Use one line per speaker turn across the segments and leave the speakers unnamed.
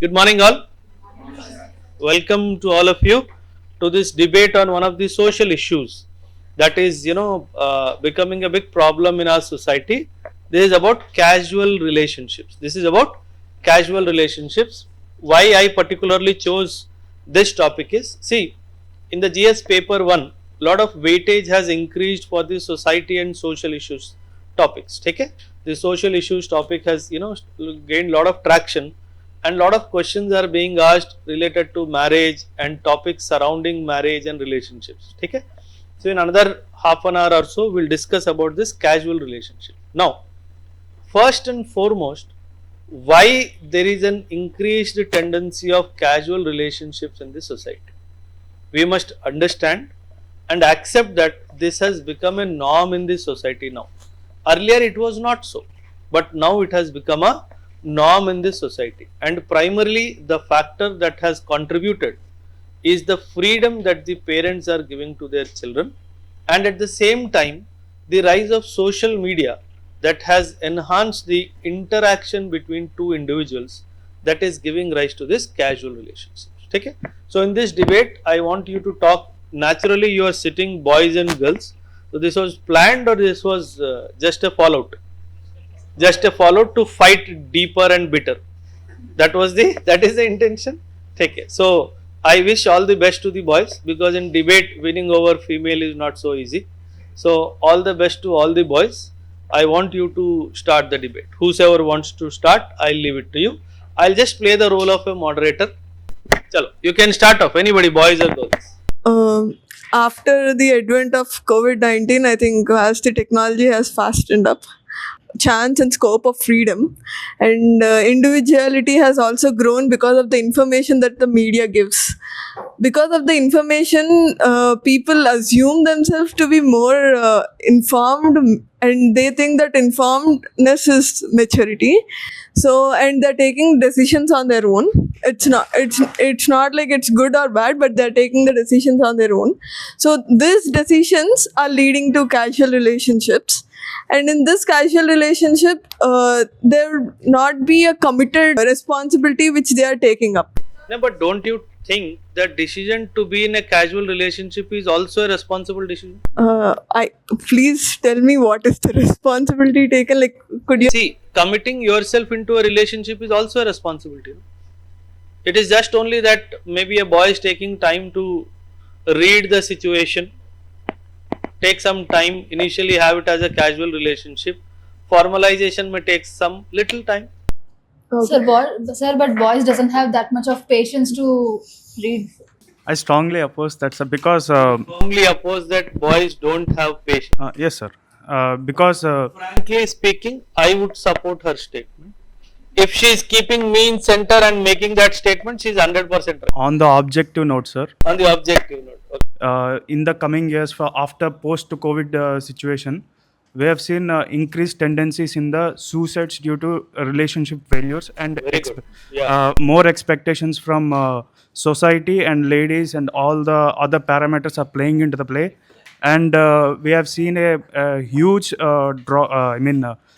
Good morning, all. Welcome to all of you to this debate on one of the social issues that is, becoming a big problem in our society. This is about casual relationships. Why I particularly chose this topic is, see, in the GS paper 1, lot of weightage has increased for the society and social issues topics. Okay? The social issues topic has, gained lot of traction, and lot of questions are being asked related to marriage and topics surrounding marriage and relationships. Okay? So in another half an hour or so, we'll discuss about this casual relationship. Now, first and foremost, why there is an increased tendency of casual relationships in the society? We must understand and accept that this has become a norm in the society now. Earlier it was not so, but now it has become a norm in this society, and primarily the factor that has contributed is the freedom that the parents are giving to their children, and at the same time the rise of social media that has enhanced the interaction between two individuals, that is giving rise to this casual relationships. Okay? So in this debate I want you to talk naturally. You are sitting boys and girls, so this was planned or this was just a fallout? Just a fallout to fight deeper and bitter. That is the intention. Take it. So I wish all the best to the boys, because in debate winning over female is not so easy. So all the best to all the boys. I want you to start the debate. Whosoever wants to start, I'll leave it to you. I'll just play the role of a moderator. Chalo, you can start off. Anybody, boys or girls?
After the advent of COVID-19, I think as the technology has fastened up, chance and scope of freedom and individuality has also grown because of the information that the media gives. Because of the information, people assume themselves to be more informed, and they think that informedness is maturity. So, and they're taking decisions on their own. It's not like it's good or bad, but they're taking the decisions on their own. So these decisions are leading to casual relationships. And in this casual relationship, there will not be a committed responsibility which they are taking up.
No, but don't you think that decision to be in a casual relationship is also a responsible decision?
Please tell me, what is the responsibility taken? Like, could you
see, committing yourself into a relationship is also a responsibility. It is just only that maybe a boy is taking time to read the situation, take some time, initially have it as a casual relationship. Formalization may take some little time.
Okay.
Sir, but boys doesn't have that much of patience to read.
I strongly oppose that, sir, because
Strongly oppose that boys don't have patience.
yes, sir, because
Frankly speaking, I would support her statement. If she is keeping me in center and making that statement, she is 100% right.
on the objective note, sir,
On the objective note. Okay.
in the coming years, after post-COVID situation, we have seen increased tendencies in the suicides due to relationship failures and
Very good. Yeah.
more expectations from society and ladies, and all the other parameters are playing into the play, and we have seen a huge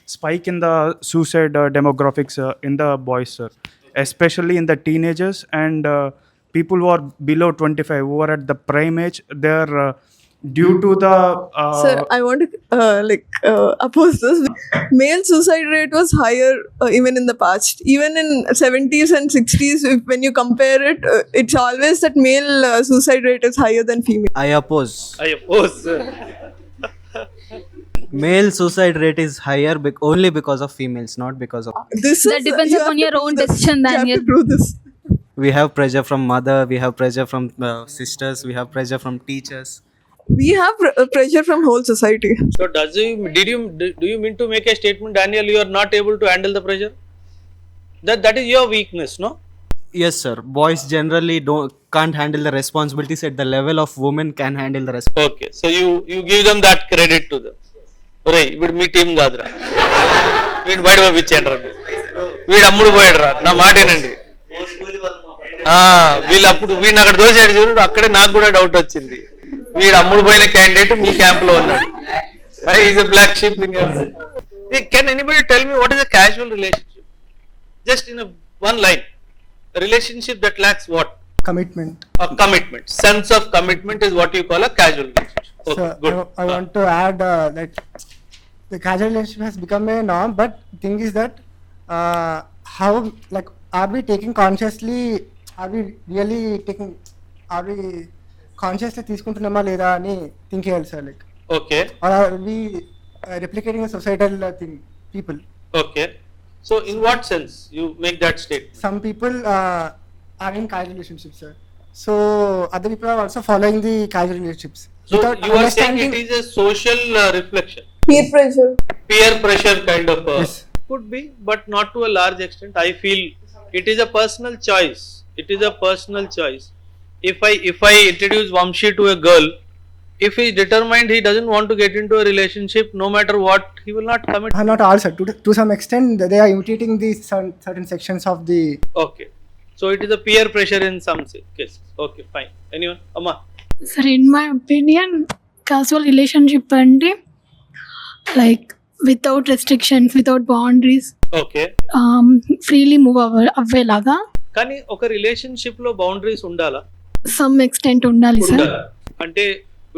spike in the suicide demographics in the boys, sir, especially in the teenagers and people who are below 25, who are at the prime age. They're due to the
Sir, I want to oppose this. Male suicide rate was higher even in the past. Even in 70s and 60s, when you compare it, it's always that male suicide rate is higher than female.
I oppose.
I oppose.
Male suicide rate is higher only because of females, not because of.
That depends
you
upon
have to
your own
prove this.
decision,
You have
Daniel.
to prove this.
We have pressure from mother, we have pressure from sisters, we have pressure from teachers.
We have pressure from whole society.
So do you mean to make a statement, Daniel, you are not able to handle the pressure? That is your weakness, no?
Yes, sir. Boys generally can't handle the responsibilities at the level of women can handle the responsibilities.
Okay, so you give them that credit to them. Right, వీడు మీ team కాదురా, వీడు బయట పంపించండి, వీడు అమ్ముడు పోయాడురా, నా మాటేనండి. వీళ్ళు అప్పుడు వీడిని అక్కడ దోసాడు చూడు, అక్కడే నాకు కూడా డౌట్ వచ్చింది. వీడు అమ్ముడు పోయిన క్యాండిడేట్ మీ క్యాంప్ లో ఉన్నాడు. Is a black sheep. Can anybody tell me what is a casual relationship? Just in one line. relationship that lacks what?
Commitment.
A commitment. Sense of commitment is what you call a casual relationship. Okay,
So
good.
I want to add that the casual relationship has become a norm, but thing is that how, like, are we taking consciously? Are we really taking? Are we consciously తీసుకుంటున్నామా లేదా అని think చేయాలి sir, like,
Okay.
or are we replicating a societal thing? People.
Okay. So in what sense you make that statement?
Some people are in casual relationships, sir. So other people are also following the casual relationships.
So
without
you are saying
understanding.
it is a social reflection,
Peer pressure.
peer pressure kind of.
Yes.
Could be, but not to a large extent. I feel it is a personal choice. It is a personal choice. If I introduce Vamshi to a girl, if he is determined he doesn't want to get into a relationship, no matter what, he will not commit.
Not all, sir. To some extent, they are imitating the certain sections of the.
Okay. So it is a peer pressure in some cases. Okay, fine. Anyone? Amma?
Sir, in my opinion, casual relationship అంటే like without restrictions, without boundaries,
Okay.
freely move అవ్వేలాగా
కానీ ఒక relationship లో boundaries ఉండాలా?
some extent ఉండాలి sir.
ఉండాలా? అంటే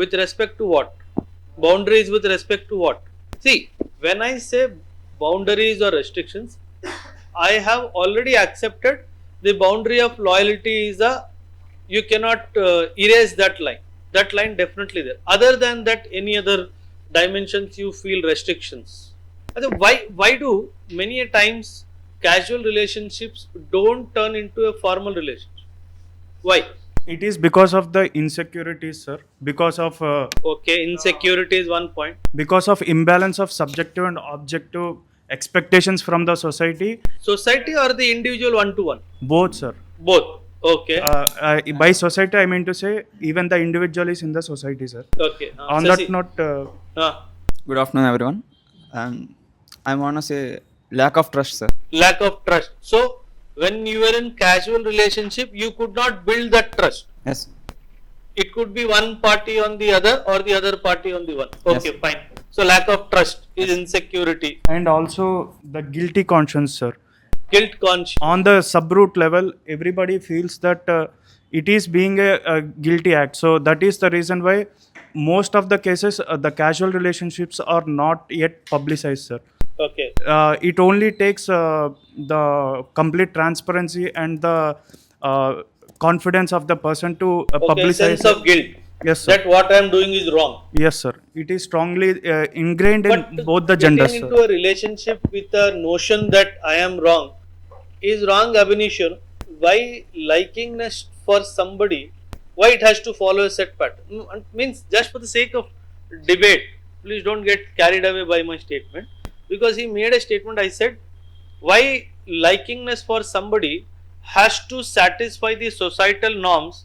with respect to what? Boundaries with respect to what? See, when I say boundaries or restrictions, I have already accepted the boundary of loyalty is a, you cannot erase that line. That line definitely there. Other than that, any other dimensions you feel restrictions. Why do many a times casual relationships don't turn into a formal relationship? Why?
It is because of the insecurities, sir. Because of
Okay, insecurity is one point.
because of imbalance of subjective and objective expectations from the society.
Society or the individual one to one?
Both, sir.
Both. Okay.
By society, I mean to say even the individual is in the society, sir.
Okay.
On
Sasi.
that note,
Good afternoon, everyone. I want to say lack of trust, sir.
Lack of trust. So when you were in casual relationship, you could not build that trust.
Yes.
It could be one party on the other or the other party on the one. Okay,
Yes.
fine. So lack of trust is insecurity,
and also the guilty conscience, sir.
guilt conscious.
On the subroot level, everybody feels that it is being a guilty act. So that is the reason why most of the cases the casual relationships are not yet publicized, sir.
Okay.
It only takes the complete transparency and the confidence of the person to
Okay,
publicize.
sense of guilt
Yes, sir.
that what I am doing is wrong.
Yes, sir. It is strongly ingrained in both the
getting
genders,
into
sir.
a relationship with a notion that I am wrong is wrong, Abhinishwar. Why likingness for somebody? Why it has to follow a set pattern? Means just for the sake of debate. Please don't get carried away by my statement. Because he made a statement, I said, why likingness for somebody has to satisfy the societal norms,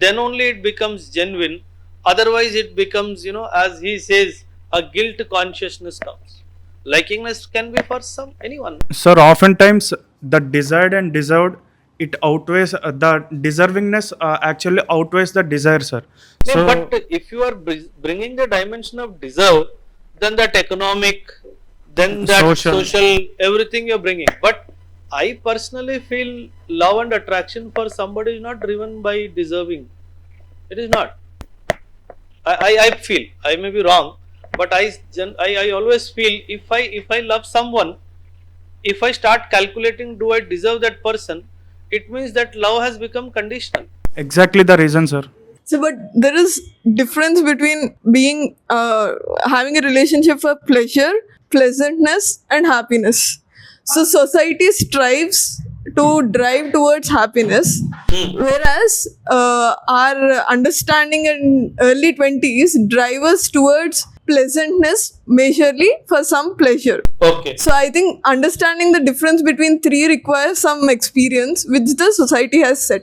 then only it becomes genuine. Otherwise it becomes, as he says, a guilt consciousness comes. Likingness can be for anyone.
Sir, oftentimes the desired and deserved, it outweighs the deservingness actually outweighs the desire, sir.
No, but if you are bringing the dimension of deserve, then that economic, then that social everything you are bringing. But I personally feel love and attraction for somebody is not driven by deserving. It is not. I feel, I may be wrong, but I always feel if I love someone, if I start calculating do I deserve that person, it means that love has become conditional.
Exactly the reason, sir.
So, but there is difference between being having a relationship for pleasure, pleasantness, and happiness. So, society strives to drive towards happiness, whereas our understanding in early 20s drive us towards pleasantness majorly for some pleasure.
Okay.
So I think understanding the difference between three requires some experience which the society has set.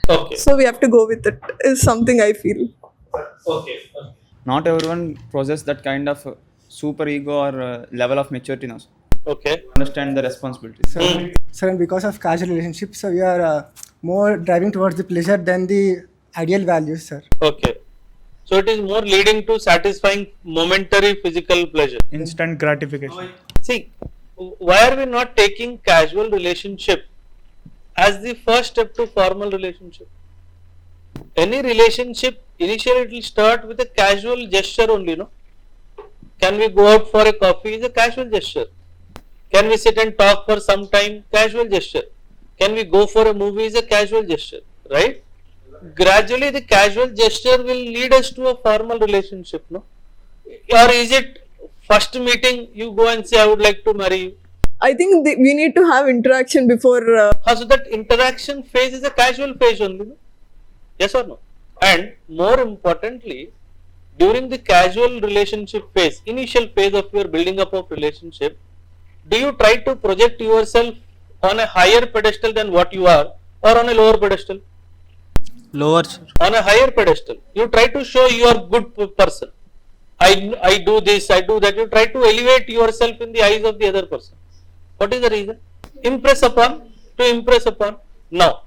Okay.
So we have to go with it is something I feel.
Okay.
Not everyone possesses that kind of super ego or level of maturity now, sir.
Okay.
Understand the responsibilities.
So and because of casual relationships, so we are more driving towards the pleasure than the ideal values, sir.
Okay. So it is more leading to satisfying momentary physical pleasure.
Instant gratification.
See, why are we not taking casual relationship as the first step to formal relationship. Any relationship, initially it will start with a casual gesture only, no? Can we go out for a coffee is a casual gesture. Can we sit and talk for some time? Casual gesture. Can we go for a movie is a casual gesture, right? Gradually the casual gesture will lead us to a formal relationship, no? Or is it first meeting you go and say I would like to marry you?
I think we need to have interaction before.
So that interaction phase is a casual phase only, no? Yes or no? And more importantly, during the casual relationship phase, initial phase of your building up of relationship, do you try to project yourself on a higher pedestal than what you are, or on a lower pedestal?
Lower.
On a higher pedestal. You try to show you are good person. I do this, I do that. You try to elevate yourself in the eyes of the other person. What is the reason? Impress upon, to impress upon. Now,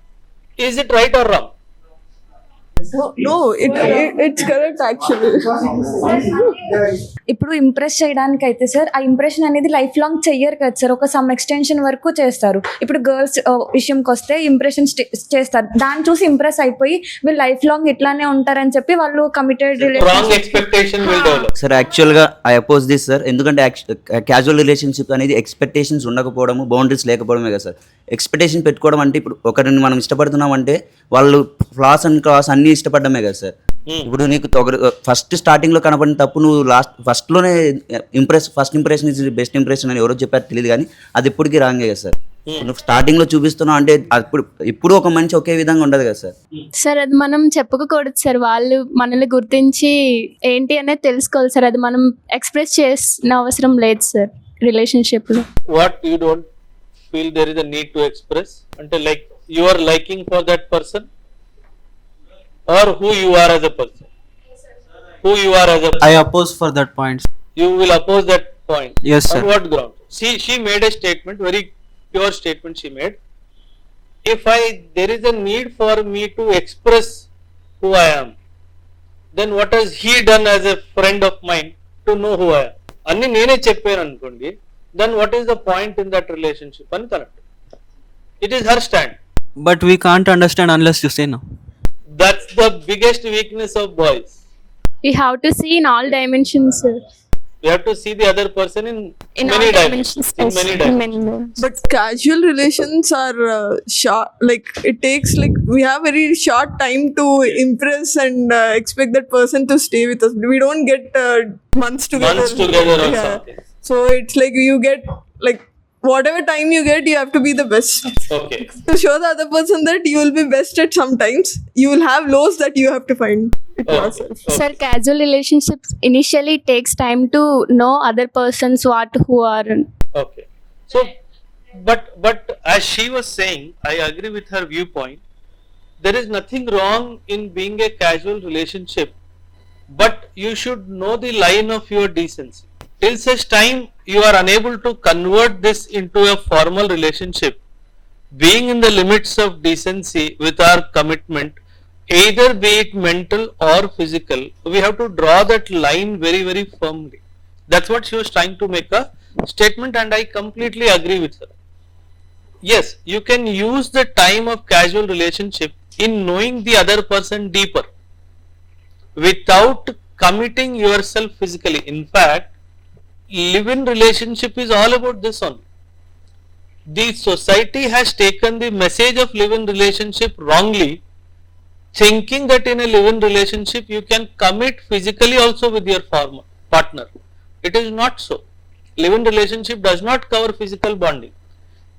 is it right or wrong?
No, it's correct actually.
ఇప్పుడు impress చేయడానికి అయితే sir ఆ impression అనేది life long చెయ్యరు కదా sir, ఒక some extension వరకు చేస్తారు. ఇప్పుడు గర్ల్స్ విషయంకి వస్తే ఇంప్రెషన్ చేస్తారు, దాన్ని చూసి ఇంప్రెస్ అయిపోయి వీళ్ళు లైఫ్ లాంగ్ ఇట్లానే ఉంటారని చెప్పి వాళ్ళు కమిటెడ్
సార్. యాక్చువల్గా ఐ అపోజ్ దిస్ సార్, ఎందుకంటే క్యాజువల్ రిలేషన్షిప్ అనేది ఎక్స్పెక్టేషన్స్ ఉండకపోవడము, బౌండరీస్ లేకపోవడమే కదా సార్. ఎక్స్పెక్టేషన్ పెట్టుకోవడం అంటే ఇప్పుడు ఒకరిని మనం ఇష్టపడుతున్నాం అంటే వాళ్ళు ఫ్లాస్ అండ్ క్లాస్ అన్ని ఇష్టపడమే కదా సార్. ఇప్పుడు నీకు ఫస్ట్ స్టార్టింగ్ లో కనపడిన తప్పు నువ్వు ఫస్ట్ లోనే first impression is best impression అని ఎవరో చెప్పారు తెలియదు, కానీ అది ఎప్పటికీ రాంగే కదా సార్. నువ్వు స్టార్టింగ్ లో చూపిస్తున్నావు అంటే ఇప్పుడు ఒక మనిషి ఒకే విధంగా ఉండదు కదా సార్.
సార్ అది మనం చెప్పుకోకూడదు సార్, వాళ్ళు మనల్ని గుర్తించి ఏంటి అనేది తెలుసుకోవాలి సార్. అది మనం ఎక్స్ప్రెస్ చేసిన అవసరం లేదు సార్ రిలేషన్షిప్ లో.
What you don't feel there is a need to express అంటే like you are liking for that person or who you are as a person? Who you are as a person?
I oppose for that point.
You will oppose that point?
Yes, sir.
On what ground? She made a statement, very pure statement she made. If there is a need for me to express who I am, then what has he done as a friend of mine to know who I am? Anni nene cheppanu anukondi, then what is the point in that relationship? Ani correct. It is her stand.
But we can't understand unless you say no.
That's the biggest weakness of boys.
We have to see in all dimensions, sir.
We have to see the other person in many
all
dimensions. In many dimensions.
But casual relations are short. Like it takes we have very short time to impress and expect that person to stay with us. We don't get months together.
Months together or something.
So it's like you get whatever time you get, you have to be the best.
Okay.
To show the other person that you will be best at sometimes, you will have lows that you have to find it yourself.
Sir, casual relationships initially takes time to know other persons who are.
Okay. So, but as she was saying, I agree with her viewpoint. There is nothing wrong in being a casual relationship, but you should know the line of your decency. Till such time you are unable to convert this into a formal relationship, being in the limits of decency with our commitment, either be it mental or physical, we have to draw that line very, very firmly. That's what she was trying to make a statement, and I completely agree with her. Yes, you can use the time of casual relationship in knowing the other person deeper without committing yourself physically. In fact, live-in relationship is all about this only. The society has taken the message of live-in relationship wrongly, thinking that in a live-in relationship you can commit physically also with your partner. It is not so. Live-in relationship does not cover physical bonding.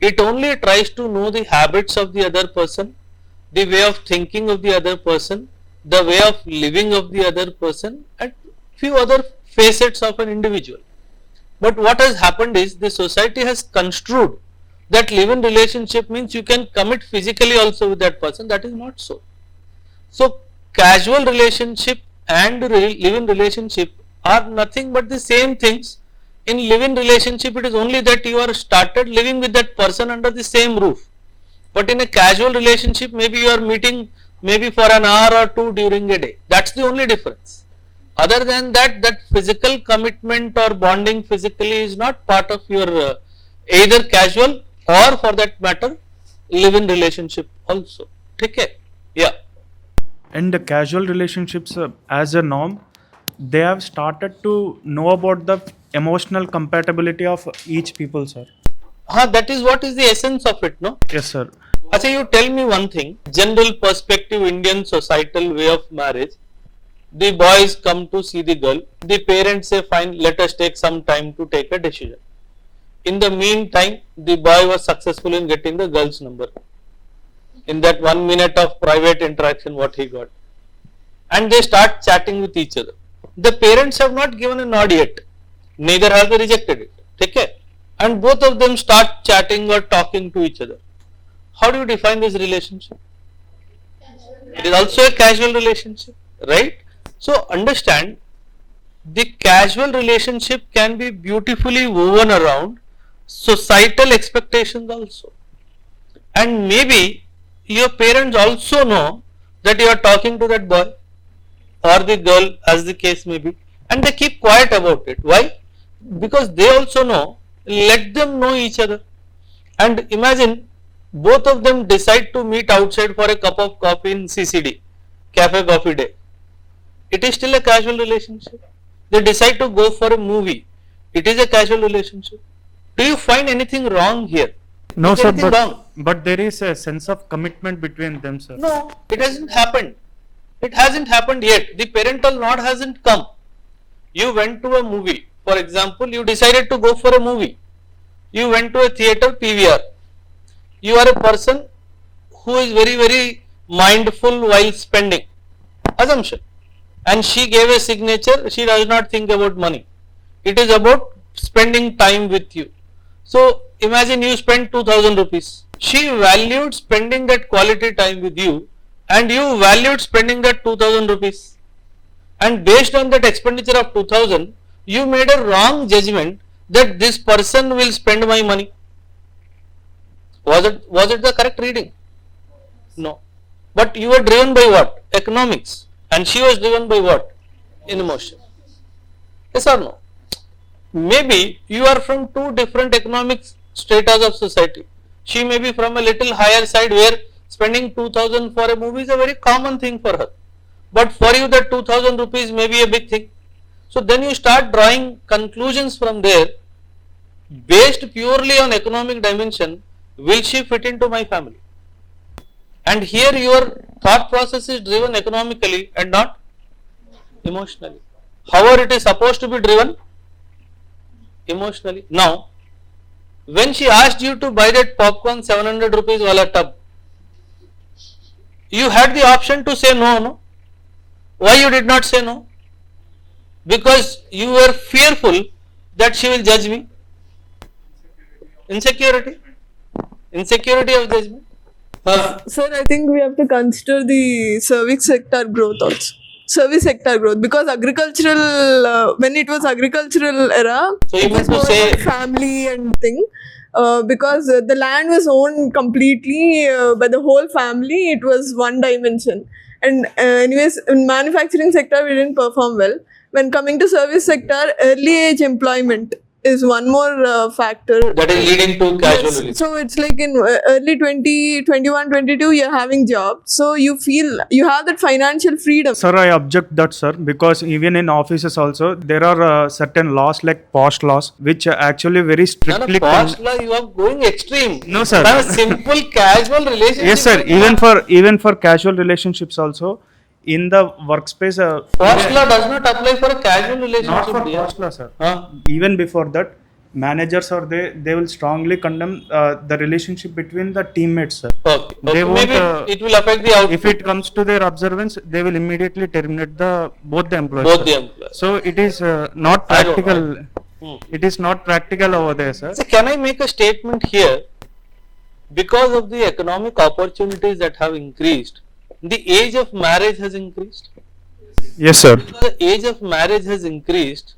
It only tries to know the habits of the other person, the way of thinking of the other person, the way of living of the other person, and few other facets of an individual. But what has happened is the society has construed that live-in relationship means you can commit physically also with that person. That is not so. So casual relationship and live-in relationship are nothing but the same things. In live-in relationship, it is only that you are started living with that person under the same roof. But in a casual relationship, maybe you are meeting maybe for an hour or two during a day. That's the only difference. Other than that, that physical commitment or bonding physically is not part of your either casual or for that matter live-in relationship also. Okay? Yeah.
And the casual relationships as a norm, they have started to know about the emotional compatibility of each people, sir.
That is what is the essence of it, no?
Yes, sir.
Acha, you tell me one thing. General perspective Indian societal way of marriage. The boys come to see the girl. The parents say, fine, let us take some time to take a decision. In the meantime, the boy was successful in getting the girl's number. In that 1 minute of private interaction, what he got. And they start chatting with each other. The parents have not given a nod yet. Neither have they rejected it. Take care. And both of them start chatting or talking to each other. How do you define this relationship? It is also a casual relationship, right? So understand, the casual relationship can be beautifully woven around societal expectations also. And maybe your parents also know that you are talking to that boy or the girl, as the case may be, and they keep quiet about it. Why? Because they also know, let them know each other. And imagine both of them decide to meet outside for a cup of coffee in CCD, Cafe Coffee Day. It is still a casual relationship. They decide to go for a movie. It is a casual relationship. Do you find anything wrong here?
No,
Is
sir,
anything wrong?
but there is a sense of commitment between them, sir.
No, it hasn't happened. It hasn't happened yet. The parental nod hasn't come. You went to a movie. For example, you decided to go for a movie. You went to a theatre PVR. You are a person who is very, very mindful while spending. Assumption. And she gave a signature. She does not think about money. It is about spending time with you. So imagine you spent 2000 rupees. She valued spending that quality time with you, and you valued spending that 2000 rupees. And based on that expenditure of 2000, you made a wrong judgment that this person will spend my money. Was it the correct reading? No. But you were driven by what? Economics. And she was driven by what? Emotion. Yes or no? Maybe you are from two different economic stratas of society. She may be from a little higher side where spending 2000 for a movie is a very common thing for her. But for you that 2000 rupees may be a big thing. So then you start drawing conclusions from there based purely on economic dimension. Will she fit into my family? And here your thought process is driven economically and not emotionally. However, it is supposed to be driven emotionally. Now, when she asked you to buy that popcorn 700 rupees wala tub, you had the option to say no. Why you did not say no? Because you were fearful that she will judge me. Insecurity of judgment.
Sir, I think we have to consider the service sector growth also. Service sector growth, because agricultural, when it was agricultural era,
So you
it was
mean to
more
say-
about family and thing. Because the land was owned completely by the whole family, it was one dimension. And anyways, in manufacturing sector, we didn't perform well. When coming to service sector, early age employment is one more factor.
That is leading to casual relationship.
So it's like in early 20, 21, 22, you're having job. So you feel you have that financial freedom.
Sir, I object that, sir, because even in offices also there are certain laws like post laws which are actually very strictly.
Post law, you are going extreme.
No, sir.
Now, simple casual relationship.
Yes, sir. Even for casual relationships also, in the workspace.
Post law does not apply for a casual relationship.
Not for
dear.
post law, sir.
Huh?
Even before that, managers or they will strongly condemn the relationship between the teammates, sir.
Okay.
They won't,
Maybe it will affect the output.
If it comes to their observance, they will immediately terminate both the employees.
Both
sir.
the employees.
So it is not
I don't
practical. It is not practical over there, sir.
So can I make a statement here? Because of the economic opportunities that have increased, the age of marriage has increased.
Yes, sir.
The age of marriage has increased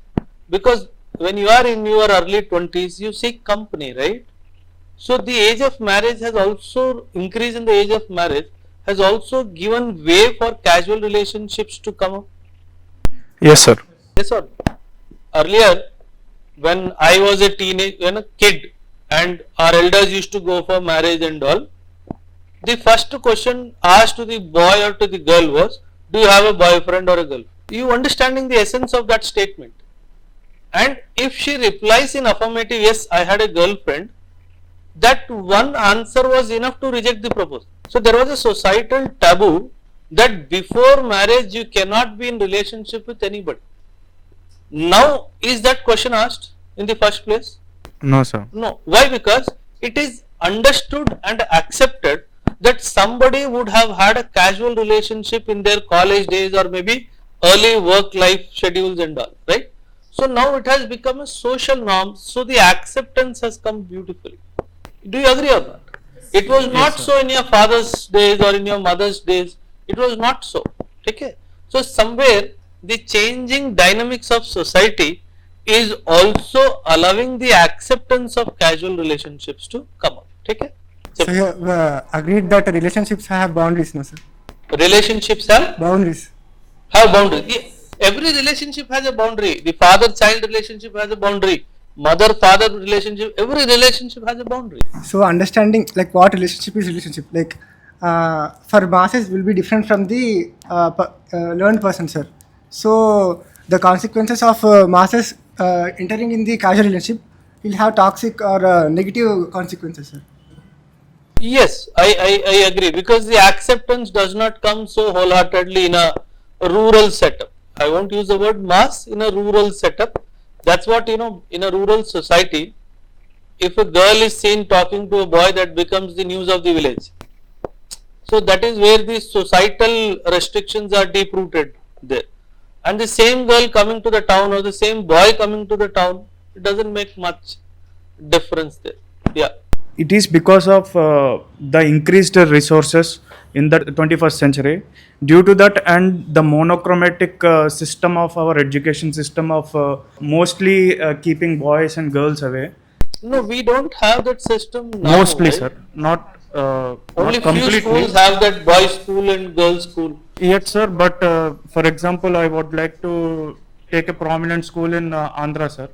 because when you are in your early 20s, you seek company, right? So the age of marriage has also increased. In the age of marriage has also given way for casual relationships to come up.
Yes, sir.
Yes or no? Earlier, when I was a kid and our elders used to go for marriage and all, the first question asked to the boy or to the girl was, do you have a boyfriend or a girl? You understanding the essence of that statement. And if she replies in affirmative, yes, I had a girlfriend, that one answer was enough to reject the proposal. So there was a societal taboo that before marriage you cannot be in relationship with anybody. Now is that question asked in the first place?
No, sir.
No. Why? Because it is understood and accepted that somebody would have had a casual relationship in their college days or maybe early work life schedules and all, right? So now it has become a social norm. So the acceptance has come beautifully. Do you agree on that? It was not so in your father's days or in your mother's days. It was not so. Okay. So somewhere the changing dynamics of society is also allowing the acceptance of casual relationships to come up. Okay.
So you agreed that relationships have boundaries, no sir?
Relationships have
Boundaries.
boundaries. Every relationship has a boundary. The father-child relationship has a boundary. Mother-father relationship, every relationship has a boundary.
So understanding like what relationship is relationship, like for masses will be different from the learned person, sir. So the consequences of masses entering in the casual relationship will have toxic or negative consequences, sir.
Yes, I agree, because the acceptance does not come so wholeheartedly in a rural setup. I won't use the word mass, in a rural setup. That's what, in a rural society, if a girl is seen talking to a boy, that becomes the news of the village. So that is where the societal restrictions are deep rooted there. And the same girl coming to the town or the same boy coming to the town, it doesn't make much difference there. Yeah.
It is because of the increased resources in the 21st century. Due to that and the monochromatic system of our education system of mostly keeping boys and girls away.
No, we don't have that system now.
Mostly,
right?
sir. Not
Only
not
few
completely.
schools have that boys' school and girls' school.
Yes, sir. But for example, I would like to take a prominent school in Andhra, sir,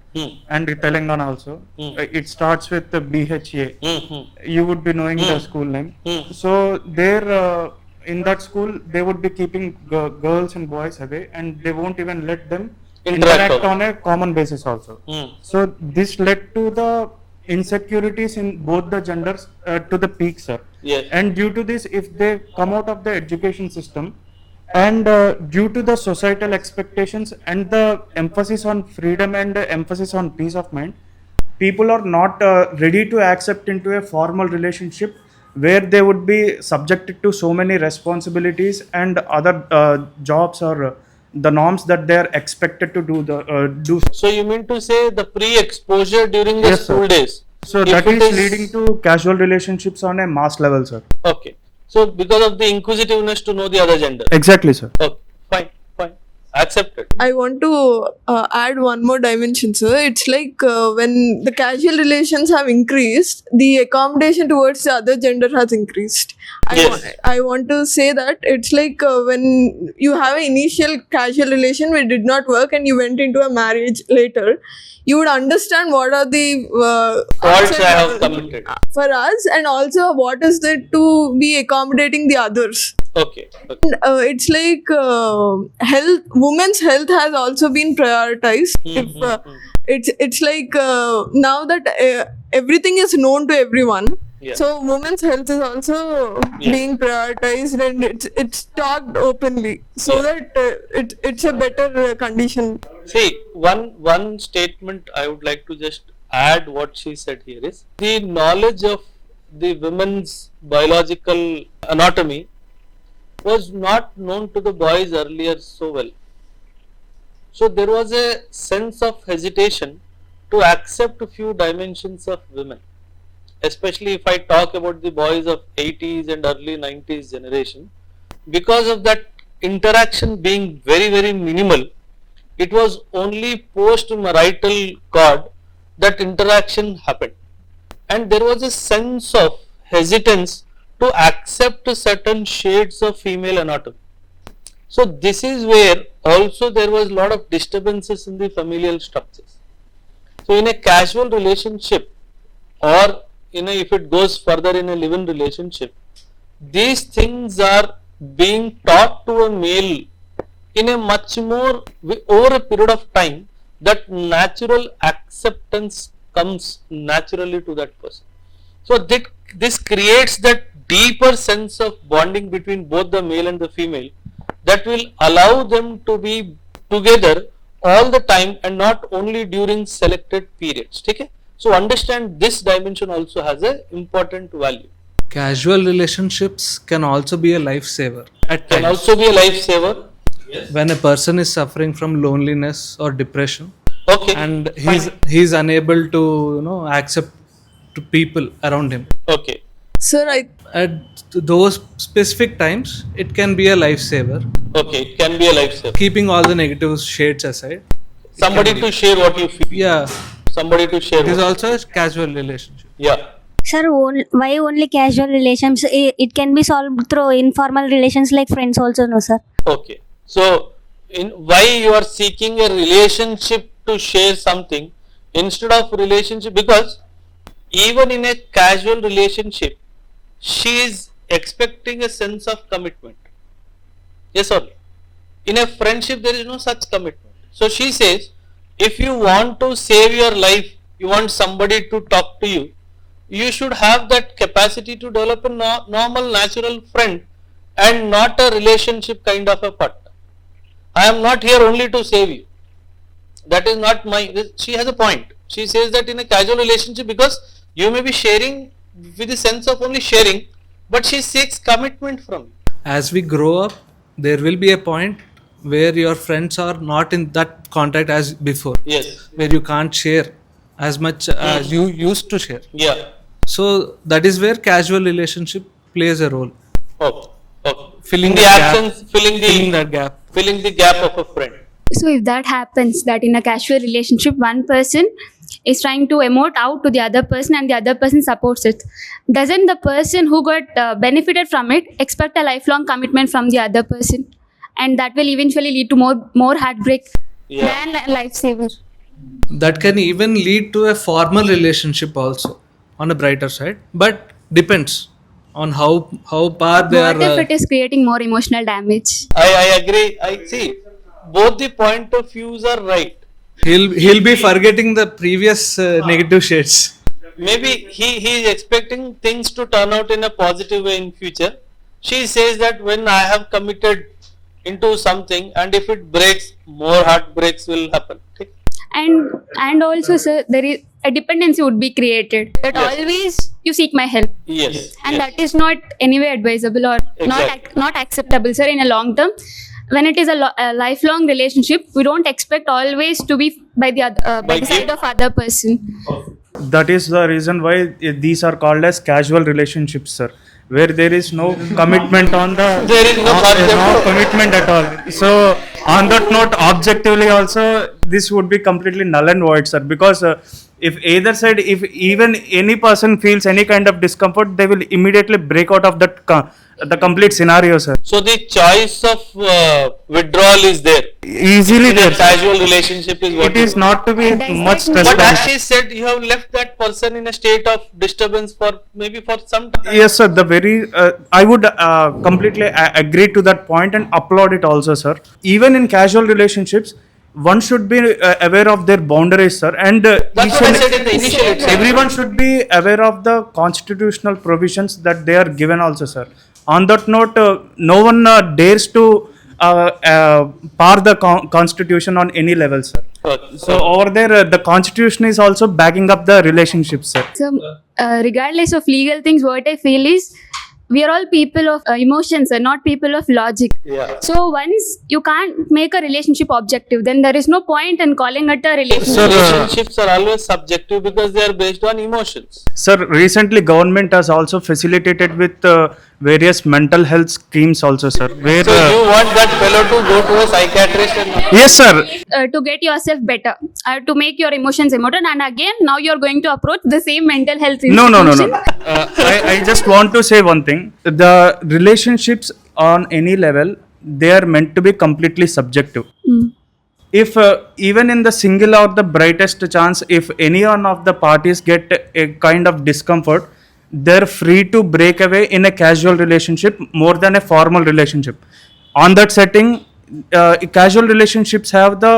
and Telangana also. It starts with the BHA. You would be knowing the school name. So there, in that school, they would be keeping girls and boys away, and they won't even let them interact on a common basis also. So this led to the insecurities in both the genders to the peak, sir.
Yes.
And due to this, if they come out of the education system, and due to the societal expectations and the emphasis on freedom and emphasis on peace of mind, people are not ready to accept into a formal relationship where they would be subjected to so many responsibilities and other jobs or the norms that they are expected to do.
So you mean to say the pre-exposure during the
Yes,
school
sir.
days?
So
If
that
it
is leading to casual relationships on a mass level, sir.
Okay. So because of the inquisitiveness to know the other gender.
Exactly, sir.
Okay. Fine. Accepted.
I want to add one more dimension, sir. It's like when the casual relations have increased, the accommodation towards the other gender has increased. I want to say that it's like when you have an initial casual relation which did not work and you went into a marriage later, you would understand what are the
Faults I have committed.
for us, and also what is it to be accommodating the others.
Okay.
It's like health. Women's health has also been prioritized. It's like now that everything is known to everyone.
Yeah.
So women's health is also being prioritized, and it's talked openly, so that it's a better condition.
See, one statement I would like to just add what she said here is the knowledge of the women's biological anatomy was not known to the boys earlier so well. So there was a sense of hesitation to accept a few dimensions of women. Especially if I talk about the boys of 80s and early 90s generation, because of that interaction being very minimal, it was only post marital cord that interaction happened, and there was a sense of hesitance to accept certain shades of female anatomy. So this is where also there was a lot of disturbances in the familial structures. So in a casual relationship, or if it goes further in a live-in relationship, these things are being taught to a male in a much more over a period of time, that natural acceptance comes naturally to that person. So this creates that deeper sense of bonding between both the male and the female that will allow them to be together all the time and not only during selected periods. Okay? So understand this dimension also has a important value.
Casual relationships can also be a lifesaver at
Can
times.
also be a lifesaver.
When a person is suffering from loneliness or depression,
Okay.
and he's unable to accept to people around him,
Okay.
Sir,
at those specific times it can be a lifesaver,
Okay. It can be a lifesaver.
keeping all the negative shades aside.
Somebody to share what you feel.
Yeah,
Somebody to share.
it is
what-
also a casual relationship.
Yeah.
Sir, why only casual relations? It can be solved through informal relations like friends also, no sir?
Okay. So, why you are seeking a relationship to share something instead of relationship? Because even in a casual relationship, she is expecting a sense of commitment. Yes or no? In a friendship, there is no such commitment. So she says, if you want to save your life, you want somebody to talk to you, you should have that capacity to develop a normal, natural friend and not a relationship kind of a partner. I am not here only to save you. That is not she has a point. She says that in a casual relationship, because you may be sharing with the sense of only sharing, but she seeks commitment from you.
As we grow up, there will be a point where your friends are not in that contact as before.
Yes.
Where you can't share as much as you used to share.
Yeah.
So that is where casual relationship plays a role.
Okay. Okay.
Filling
In the
the gap.
absence, filling
that gap.
filling the gap of a friend.
So if that happens, that in a casual relationship, one person is trying to emote out to the other person and the other person supports it, doesn't the person who got benefited from it expect a lifelong commitment from the other person? And that will eventually lead to more heartbreak than a lifesaver.
That can even lead to a formal relationship also, on a brighter side. But depends on how far they
What
are.
if it is creating more emotional damage?
I agree. I see. Both the point of views are right.
He'll be forgetting the previous negative shades.
Maybe he is expecting things to turn out in a positive way in future. She says that when I have committed into something and if it breaks, more heartbreaks will happen. Okay?
And also, sir, there is a dependency would be created. That
Yes.
always you seek my help,
Yes.
and
yes.
that is not anyway advisable or
Exactly.
not acceptable, sir. In a long term, when it is a lifelong relationship, we don't expect always to be by the side of other person.
That is the reason why these are called as casual relationships, sir, where there is no commitment on the
There is no concept
no
of-
commitment at all. So on that note, objectively also this would be completely null and void, sir, because if either side, if even any person feels any kind of discomfort, they will immediately break out of that the complete scenario, sir.
So the choice of withdrawal is there.
Easily
In
there,
a
sir.
casual relationship is what
It is not to be much stressful.
But as she said, you have left that person in a state of disturbance for maybe for some time.
Yes, sir. The very I would completely agree to that point and applaud it also, sir. Even in casual relationships, one should be aware of their boundaries, sir, and
That's what I said in the initial itself.
everyone should be aware of the constitutional provisions that they are given also, sir. On that note, no one dares to par the constitution on any level, sir. So over there, the constitution is also backing up the relationship, sir.
So, regardless of legal things, what I feel is we are all people of emotions and not people of logic.
Yeah.
So once you can't make a relationship objective, then there is no point in calling it a relationship.
So relationships are always subjective because they are based on emotions.
Sir, recently government has also facilitated with various mental health schemes also, sir. Where,
So you want that fellow to go to a psychiatrist and
yes, sir.
To get yourself better, to make your emotions immortal, and again now you are going to approach the same mental health institution.
No. I just want to say one thing. The relationships on any level, they are meant to be completely subjective. If even in the single or the brightest chance, if any one of the parties get a kind of discomfort, they're free to break away in a casual relationship more than a formal relationship. On that setting, casual relationships have the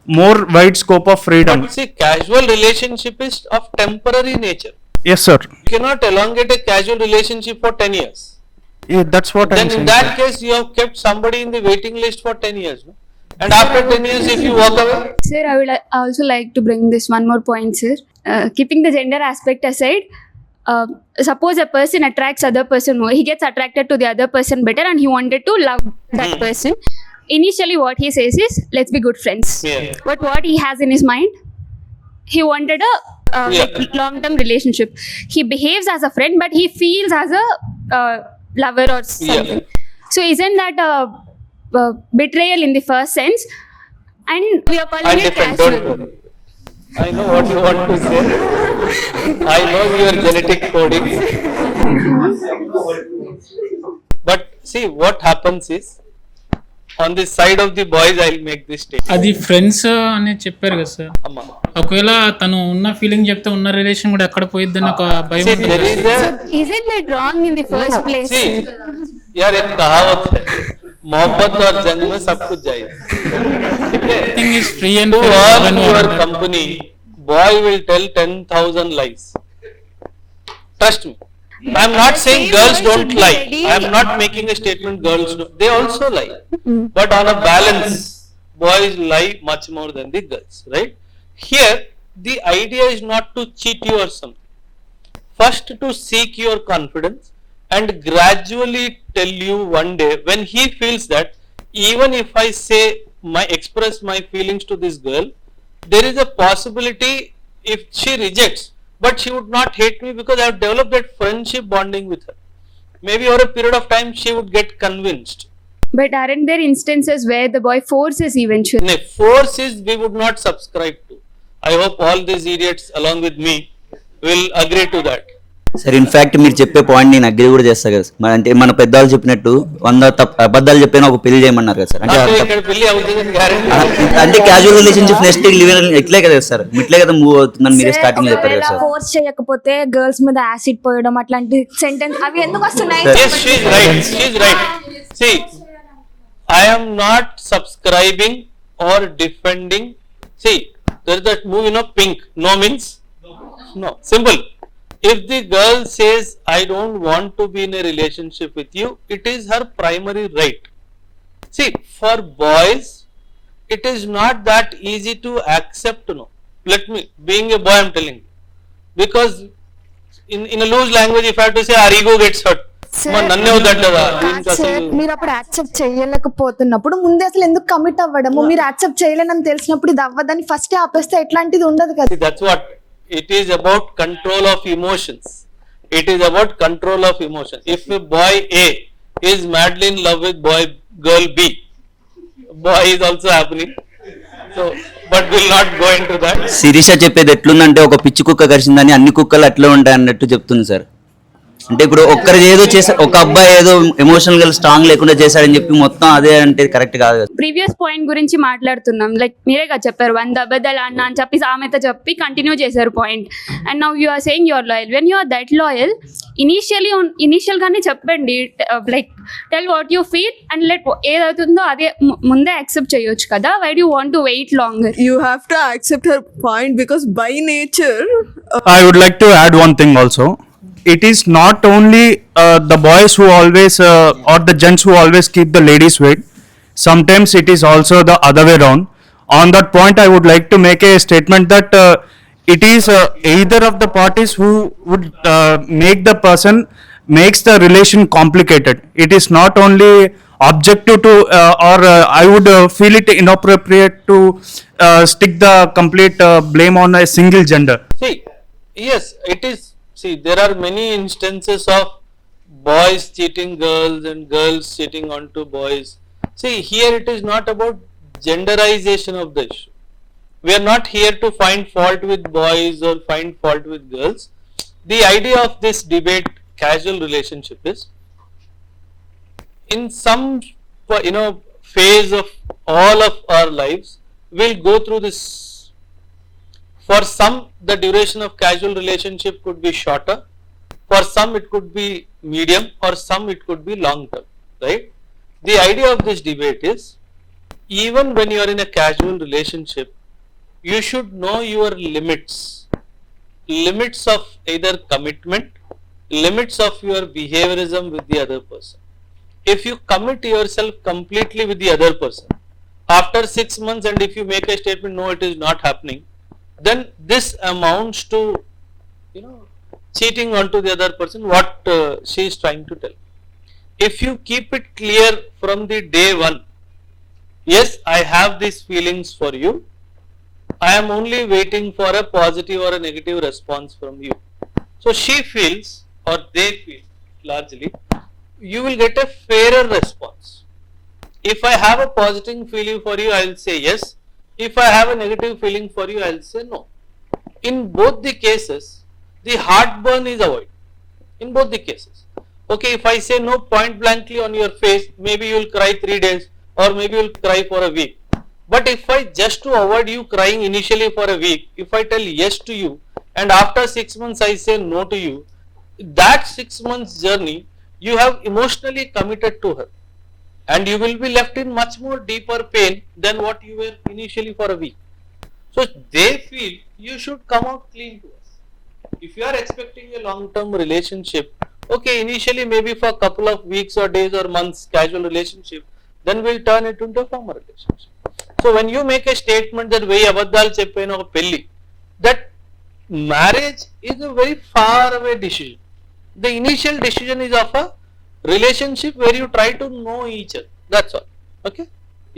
more wide scope of freedom.
But see, casual relationship is of temporary nature.
Yes, sir.
You cannot elongate a casual relationship for 10 years.
Yeah, that's what I'm
Then
saying.
in that case, you have kept somebody in the waiting list for 10 years. No? And after 10 years, if you walk away,
Sir, I would also like to bring this one more point, sir. Keeping the gender aspect aside, suppose a person attracts other person more, he gets attracted to the other person better and he wanted to love that person. Initially what he says is, let's be good friends.
Yeah.
But what he has in his mind, he wanted a like long-term relationship. He behaves as a friend, but he feels as a lover or something. So isn't that a betrayal in the first sense? And we are calling
I
it
different.
casual.
Don't worry. I know what you want to say. I know your genetic coding. But see, what happens is, on the side of the boys, I'll make this statement.
అది friends అని చెప్పారు కదా sir.
Amma.
ఒకవేళ తను ఉన్న feeling చెప్తే ఉన్న relation కూడా ఎక్కడ పోయిద్దని ఒక భయం
See,
ఉంటుంది
there
కదా.
is a
Isn't that wrong in the first place?
See, यार एक कहावत है, मोहब्बत और जंग में सब कुछ जाएगा. ठीक है?
Everything is free and
To
fair
earn
when you
your
are there.
company, boy will tell 10,000 lies. Trust me. I am not saying girls don't lie. I am not making a statement girls do. They also lie. But on a balance, boys lie much more than the girls, right? Here, the idea is not to cheat you or something. First, to seek your confidence and gradually tell you one day when he feels that even if I say express my feelings to this girl, there is a possibility if she rejects, but she would not hate me because I have developed that friendship bonding with her. Maybe over a period of time she would get convinced.
But aren't there instances where the boy forces eventually?
No, force is we would not subscribe to. I hope all these idiots along with me will agree to that.
Sir in fact మీరు చెప్పే point నేను agri కూడా చేస్తా కదా sir. అంటే మన పెద్దవాళ్ళు చెప్పినట్టు 100 అబద్ధాలు చెప్పినా ఒక పెళ్లి చేయమన్నారు కదా సార్.
నాకు ఇక్కడ పెళ్లి అవుతుందని గ్యారెంటీ.
అంటే క్యాజువల్ రిలేషన్షిప్ నెక్స్ట్ లివ్ ఇట్లే కదా సార్, ఇట్లే కదా మూవ్ అవుతుందని మీరే స్టార్టింగ్ లో చెప్పారు కదా సార్.
ఫోర్స్ చేయకపోతే గర్ల్స్ మీద యాసిడ్ పోయడం అట్లాంటి సెంటెన్స్ అవి ఎందుకు వస్తున్నాయి?
Yes, she is right. She is right. See, I am not subscribing or defending. See, there is that movie, Pink. No means no. Simple. If the girl says, I don't want to be in a relationship with you, it is her primary right. See, for boys, it is not that easy to accept, no. Let me, being a boy, I am telling you. Because in a loose language, if I have to say, our ego gets hurt. నన్నే వద్దంటదా?
మీరు అప్పుడు accept చేయలేకపోతున్నప్పుడు ముందే అసలు ఎందుకు commit అవ్వడము? మీరు accept చేయలేనని తెలిసినప్పుడు ఇది అవ్వదని ఫస్ట్ ఆపేస్తే ఎట్లాంటిది ఉండదు కదా.
That's what it is about, control of emotions. It is about control of emotion. If a boy A is madly in love with girl B, boy is also happening. So, but we'll not go into that.
Sirisha చెప్పేది ఎట్లుందంటే ఒక పిచ్చి కుక్క కరిచిందని అన్ని కుక్కలు అట్లే ఉంటాయి అన్నట్టు చెప్తుంది సార్. అంటే ఇప్పుడు ఒక్కరు ఏదో చేసా, ఒక అబ్బాయి ఏదో ఎమోషనల్ గా స్ట్రాంగ్ లేకుండా చేశాడని చెప్పి మొత్తం అదే అంటే కరెక్ట్ కాదు కదా.
ప్రీవియస్ పాయింట్ గురించి మాట్లాడుతున్నాం, లైక్ మీరే కదా చెప్పారు 100 అబద్ధాలు అన్నా అని చెప్పి సామెత చెప్పి కంటిన్యూ చేశారు point. And now you are saying your loyal. When you are that loyal, initial గానే చెప్పండి, like tell what you feel and let ఏదవుతుందో అదే ముందే యాక్సెప్ట్ చేయొచ్చు కదా. Why do want to wait longer?
You have to accept her point because by nature,
I would like to add one thing also. It is not only the boys who always or the gents who always keep the ladies wait. Sometimes it is also the other way around. On that point, I would like to make a statement that it is either of the parties who would make the person makes the relation complicated. It is not only objective to or I would feel it inappropriate to stick the complete blame on a single gender.
See, yes, it is. See, there are many instances of boys cheating girls and girls cheating onto boys. See, here it is not about genderization of the issue. We are not here to find fault with boys or find fault with girls. The idea of this debate, casual relationship, is in some phase of all of our lives, we'll go through this. For some, the duration of casual relationship could be shorter. For some it could be medium, or some it could be long term, right? The idea of this debate is, even when you are in a casual relationship, you should know your limits. Limits of either commitment, limits of your behaviorism with the other person. If you commit yourself completely with the other person, after 6 months, and if you make a statement, no, it is not happening, then this amounts to, cheating onto the other person, what she is trying to tell. If you keep it clear from the day one, yes, I have these feelings for you, I am only waiting for a positive or a negative response from you. So she feels, or they feel largely, you will get a fairer response. If I have a positive feeling for you, I will say yes. If I have a negative feeling for you, I will say no. In both the cases, the heartburn is avoided. In both the cases. Okay, if I say no point blankly on your face, maybe you will cry 3 days, or maybe you will cry for a week. But if I, just to avoid you crying initially for a week, if I tell yes to you, and after 6 months I say no to you, that 6 months journey, you have emotionally committed to her, and you will be left in much more deeper pain than what you were initially for a week. So they feel you should come out clean to us. If you are expecting a long-term relationship, okay, initially maybe for a couple of weeks or days or months casual relationship, then we'll turn it into a formal relationship. So when you make a statement that veyi abaddhalu cheppayina oka pelli, that marriage is a very far away decision. The initial decision is of a relationship where you try to know each other. That's all. Okay?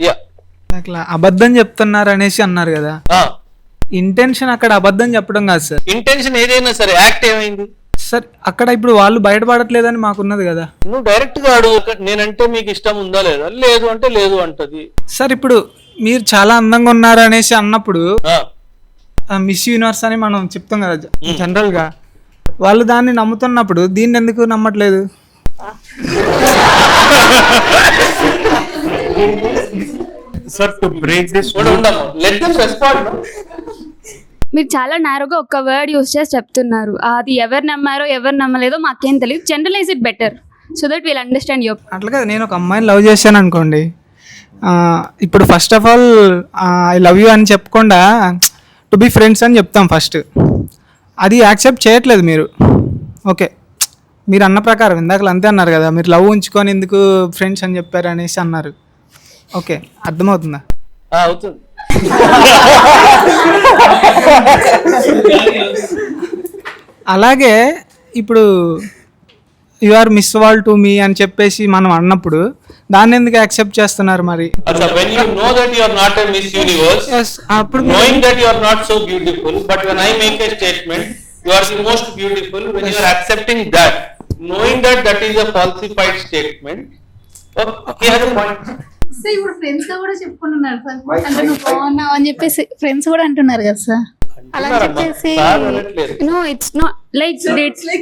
Yeah.
అట్లా అబద్ధం చెప్తున్నారు అనేసి అన్నారు కదా, intention అక్కడ అబద్ధం చెప్పడం కాదు సార్.
ఇంటెన్షన్ ఏదైనా సరే, యాక్ట్ ఏమైంది
సార్? అక్కడ ఇప్పుడు వాళ్ళు బయటపడట్లేదని మాకున్నది కదా.
నువ్వు డైరెక్ట్ గా అడుగు, నేనంటే మీకు ఇష్టం ఉందా లేదా, లేదు అంటే లేదు అంటది.
సార్ ఇప్పుడు మీరు చాలా అందంగా ఉన్నారు అనేసి అన్నప్పుడు మిస్ యూనివర్స్ అని మనం చెప్తాం కదా జనరల్ గా, వాళ్ళు దాన్ని నమ్ముతున్నప్పుడు దీన్ని ఎందుకు నమ్మట్లేదు?
Sir, to break this,
let them respond.
మీరు చాలా నేరోగా ఒక వర్డ్ యూస్ చేసి చెప్తున్నారు, అది ఎవరు నమ్మారో ఎవరు నమ్మలేదో మాకేం తెలియదు. Generalize it better so that will understand your.
అట్లా కదా, నేను ఒక అమ్మాయిని లవ్ చేశాను అనుకోండి, ఇప్పుడు first of all I love you అని చెప్పకుండా టు బి ఫ్రెండ్స్ అని చెప్తాం ఫస్ట్. అది యాక్సెప్ట్ చేయట్లేదు మీరు. ఓకే, మీరు అన్న ప్రకారం ఇందాక అంతే అన్నారు కదా, మీరు లవ్ ఉంచుకొని ఎందుకు ఫ్రెండ్స్ అని చెప్పారు అనేసి అన్నారు. ఓకే, అర్థమవుతుందా?
అవుతుంది.
అలాగే ఇప్పుడు you are miss wall to me అని చెప్పేసి మనం అన్నప్పుడు దాన్ని ఎందుకు యాక్సెప్ట్ చేస్తున్నారు మరి?
When you know that you are not a Miss Universe,
yes,
knowing that you are not so beautiful, but when I make a statement, you are the most beautiful, when you are accepting that, knowing that that is a falsified statement, okay, has a point.
So ఇప్పుడు friends గా కూడా చెప్పుకుంటున్నారు sir, అంటే నువ్వు బాగున్నావు అని చెప్పేసి friends కూడా అంటున్నారు కదా సార్. అలా చెప్పేసి
No, it's not like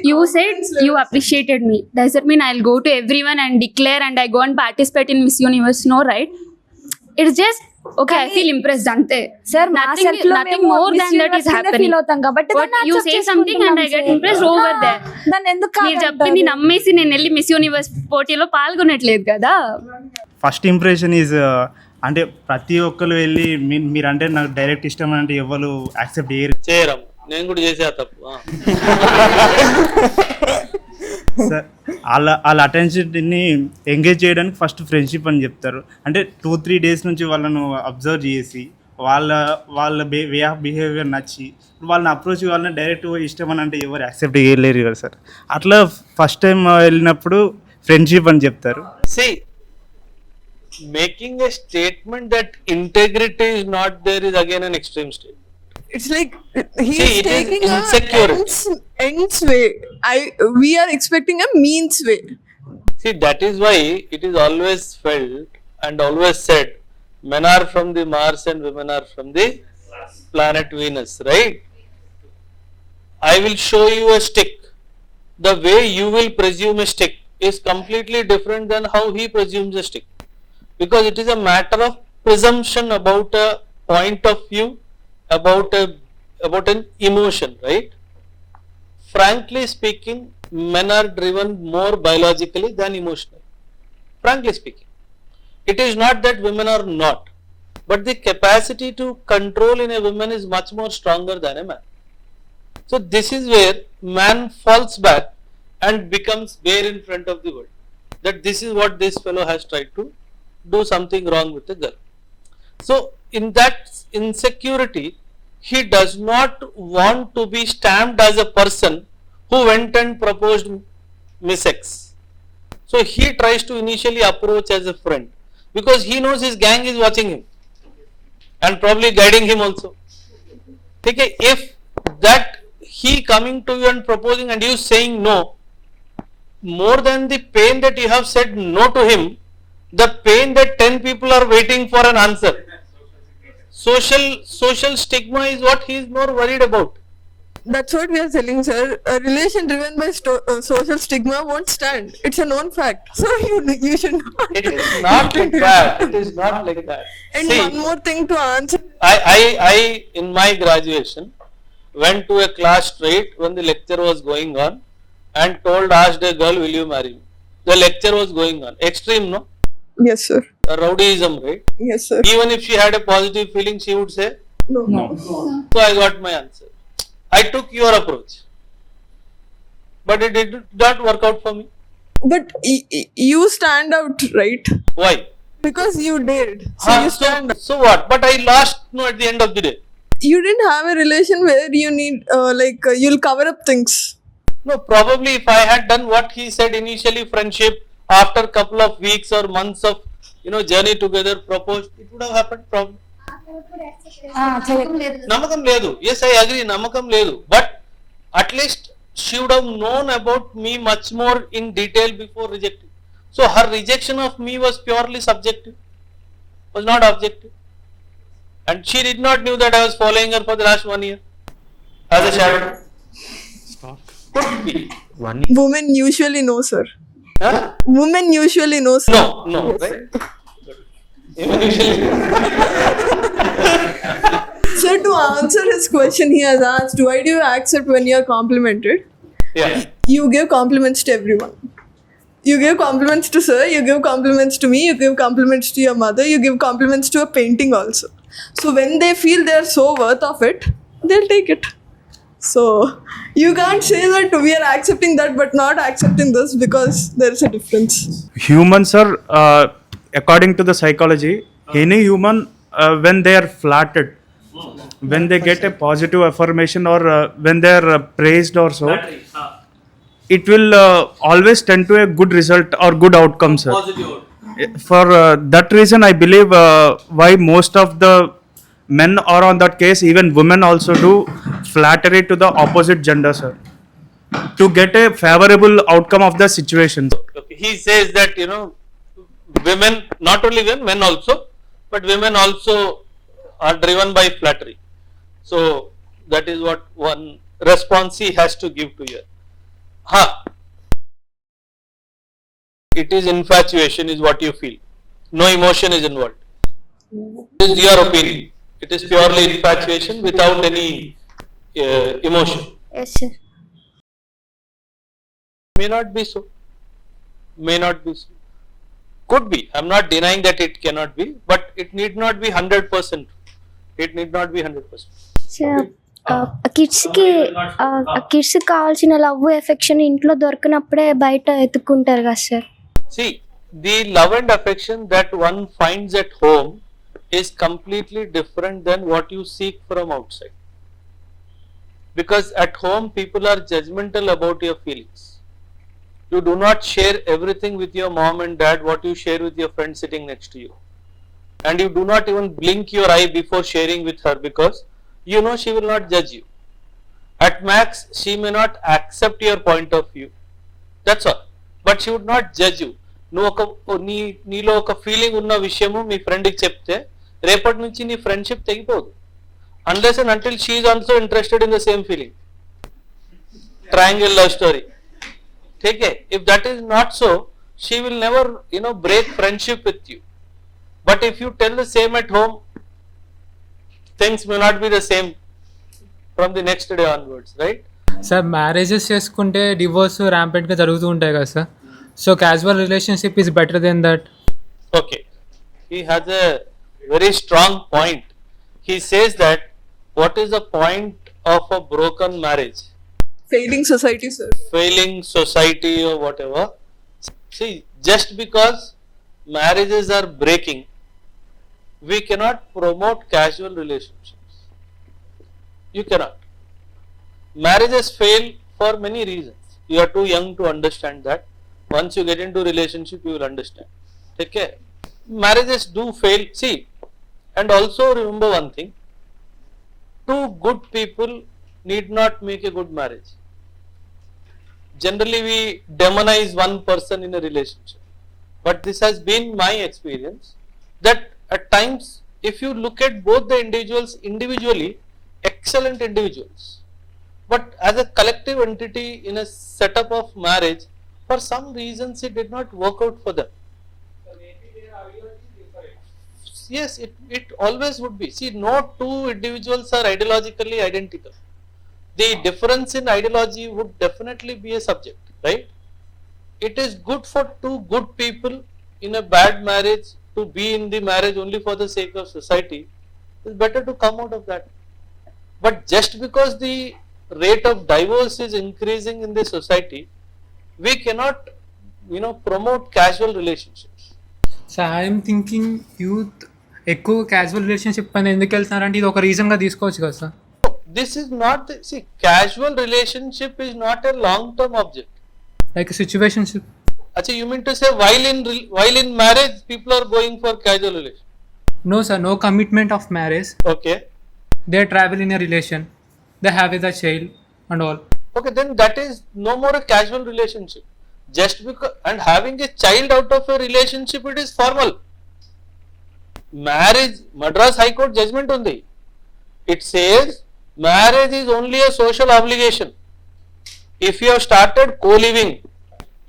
you said you appreciated me. Does it mean I'll go to everyone and declare and I go and participate in Miss Universe? No, right? It's just okay, I feel impressed ante.
Sir,
nothing more than that is happening. But you say something and I get impressed over there.
దాన్ని ఎందుకు
మీరు చెప్పింది నమ్మేసి నేను వెళ్ళి miss universe పోటీలో పాల్గొనట్లేదు కదా.
First impression is అంటే ప్రతి ఒక్కరు వెళ్ళి మీరంటే నాకు డైరెక్ట్ ఇష్టం అంటే ఎవరు యాక్సెప్ట్ చేయరు.
నేను కూడా చేసే తప్పు.
సార్, వాళ్ళ అటెన్షన్ని ఎంగేజ్ చేయడానికి ఫస్ట్ ఫ్రెండ్షిప్ అని చెప్తారు. అంటే 2-3 డేస్ నుంచి వాళ్ళను అబ్జర్వ్ చేసి వాళ్ళ వే ఆఫ్ బిహేవియర్ నచ్చి వాళ్ళని అప్రోచ్ వాళ్ళని డైరెక్ట్ ఇష్టం అని అంటే ఎవరు యాక్సెప్ట్ చేయలేరు కదా సార్. అట్లా ఫస్ట్ టైం వెళ్ళినప్పుడు ఫ్రెండ్షిప్ అని చెప్తారు.
Making a statement that integrity is not there is again an extreme statement.
It's like he's taking a ends way. We are expecting a means way.
See, that is why it is always felt and always said, men are from the Mars and women are from the planet Venus, right? I will show you a stick. The way you will presume a stick is completely different than how he presumes a stick. Because it is a matter of presumption about a point of view, about an emotion, right? Frankly speaking, men are driven more biologically than emotionally. Frankly speaking, it is not that women are not, but the capacity to control in a woman is much more stronger than a man. So this is where man falls back and becomes bare in front of the world, that this is what this fellow has tried to do something wrong with the girl. So in that insecurity, he does not want to be stamped as a person who went and proposed Miss X. So he tries to initially approach as a friend, because he knows his gang is watching him and probably guiding him also. Okay, if that he coming to you and proposing and you saying no, more than the pain that you have said no to him, the pain that 10 people are waiting for an answer. Social stigma is what he is more worried about.
That's what we are telling, sir. A relation driven by social stigma won't stand. It's a known fact. So you should not.
It is not like that. It is not like that.
And
See,
one more thing to answer.
I in my graduation went to a class straight when the lecture was going on and asked a girl, will you marry me? The lecture was going on. Extreme, no?
Yes, sir.
Rowdyism, right?
Yes, sir.
Even if she had a positive feeling, she would say
No.
So I got my answer. I took your approach, but it did not work out for me.
But you stand out, right?
Why?
Because you did. So you stand out.
So what? But I lost at the end of the day.
You didn't have a relation where you need, you'll cover up things.
No, probably if I had done what he said initially, friendship, after a couple of weeks or months of journey together, proposed, it would have happened probably. Namakam ledu. Yes, I agree, namakam ledu. But at least she would have known about me much more in detail before rejecting. So her rejection of me was purely subjective, was not objective. And she did not knew that I was following her for the last 1 year as a shadow. Could be.
Women usually know, sir.
Huh?
Women usually know, sir.
No, right? Women usually.
Sir, to answer his question, he has asked, why do you accept when you are complimented?
Yeah.
You give compliments to everyone. You give compliments to sir, you give compliments to me, you give compliments to your mother, you give compliments to a painting also. So when they feel they are so worth of it, they'll take it. So you can't say that we are accepting that but not accepting this, because there is a difference.
Humans are, according to the psychology, any human, when they are flattered, when they get a positive affirmation or when they are praised or so, it will always tend to a good result or good outcome, sir. For that reason, I believe why most of the men are on that case, even women also do flattery to the opposite gender, sir, to get a favorable outcome of the situation.
Okay. He says that women, not only women, men also, but women also are driven by flattery. So that is what one response he has to give to you. It is infatuation is what you feel. No emotion is involved. This is your opinion. It is purely infatuation without any emotion.
Yes, sir.
May not be so. May not be so. Could be. I am not denying that it cannot be, but it need not be 100%. It need not be 100%.
Sir కిడ్స్కి కావాల్సిన love affection ఇంట్లో దొరికినప్పుడే బయట ఎత్తుక్కుంటారు కదా sir.
See, the love and affection that one finds at home is completely different than what you seek from outside. Because at home people are judgmental about your feelings. You do not share everything with your mom and dad what you share with your friend sitting next to you. And you do not even blink your eye before sharing with her, because you know she will not judge you. At max, she may not accept your point of view. That's all. But she would not judge you. నీలో ఒక feeling ఉన్న విషయము మీ ఫ్రెండ్కి చెప్తే రేపటి నుంచి నీ friendship తెగిపోదు, unless and until she is also interested in the same feeling. Triangle love story. Okay, if that is not so, she will never break friendship with you. But if you tell the same at home, things may not be the same from the next day onwards, right?
Sir marriages చేసుకుంటే divorce ర్యాంపెంట్గా జరుగుతూ ఉంటాయి కదా సార్. So casual relationship is better than that.
Okay, he has a very strong point. He says that what is the point of a broken marriage?
Failing society, sir.
Failing society or whatever. See, just because marriages are breaking, we cannot promote casual relationships. You cannot. Marriages fail for many reasons. You are too young to understand that. Once you get into relationship, you will understand. Take care. Marriages do fail. See, and also remember one thing. Two good people need not make a good marriage. Generally, we demonize one person in a relationship. But this has been my experience that at times, if you look at both the individuals individually, excellent individuals, but as a collective entity in a setup of marriage, for some reasons it did not work out for them. Yes, it always would be. See, no two individuals are ideologically identical. The difference in ideology would definitely be a subject, right? It is good for two good people in a bad marriage to be in the marriage only for the sake of society. It's better to come out of that. But just because the rate of divorce is increasing in the society, we cannot, promote casual relationships.
So I'm thinking youth ఎక్కువ casual relationship పైన ఎందుకు వెళ్తున్నారంటే ఇది ఒక రీజన్గా తీసుకోవచ్చు కదా sir.
This is not casual relationship is not a long term object.
Like a situationship.
Achha, you mean to say while in marriage people are going for casual relation?
No sir, no commitment of marriage.
Okay.
They travel in a relation. They have a child and all.
Okay, then that is no more a casual relationship. Just because, and having a child out of a relationship, it is formal. Marriage, Madras High Court judgment undi. It says marriage is only a social obligation. If you have started co-living,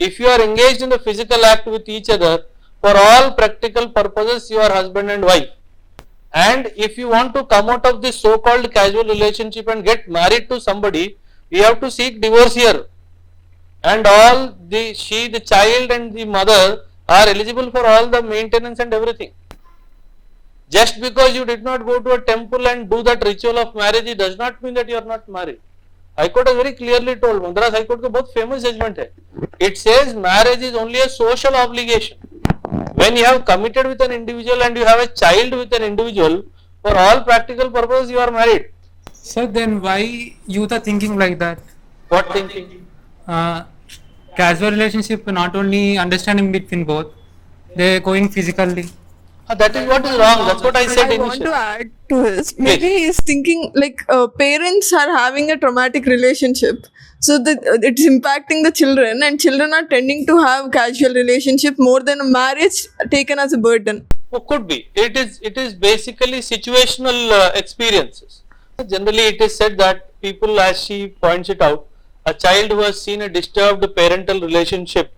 if you are engaged in the physical act with each other, for all practical purposes you are husband and wife. And if you want to come out of this so-called casual relationship and get married to somebody, you have to seek divorce here. And all the child and the mother are eligible for all the maintenance and everything. Just because you did not go to a temple and do that ritual of marriage, it does not mean that you are not married. High Court has very clearly told, Madras High Court का बहुत famous judgment है. It says marriage is only a social obligation. When you have committed with an individual and you have a child with an individual, for all practical purposes you are married.
Sir, then why youth are thinking like that?
What thinking?
Casual relationship, not only understanding between both, they going physically.
That is what is wrong. That's what I said
I want
initially.
to add to his. Maybe he's thinking like parents are having a traumatic relationship, so that it's impacting the children, and children are tending to have casual relationship more than a marriage taken as a burden.
Oh, could be. It is basically situational experiences. Generally, it is said that people, as she points it out, a child who has seen a disturbed parental relationship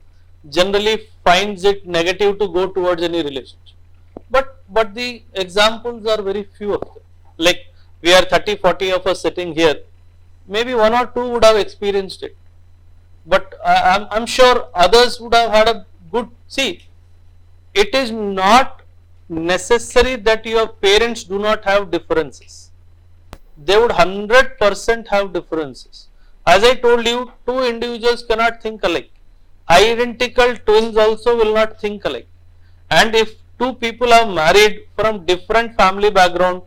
generally finds it negative to go towards any relationship. But the examples are very few of them. Like we are 30-40 of us sitting here, maybe one or two would have experienced it. But I'm sure others would have had a good. See, it is not necessary that your parents do not have differences. They would 100% have differences. As I told you, two individuals cannot think alike. Identical twins also will not think alike. And if two people are married from different family background,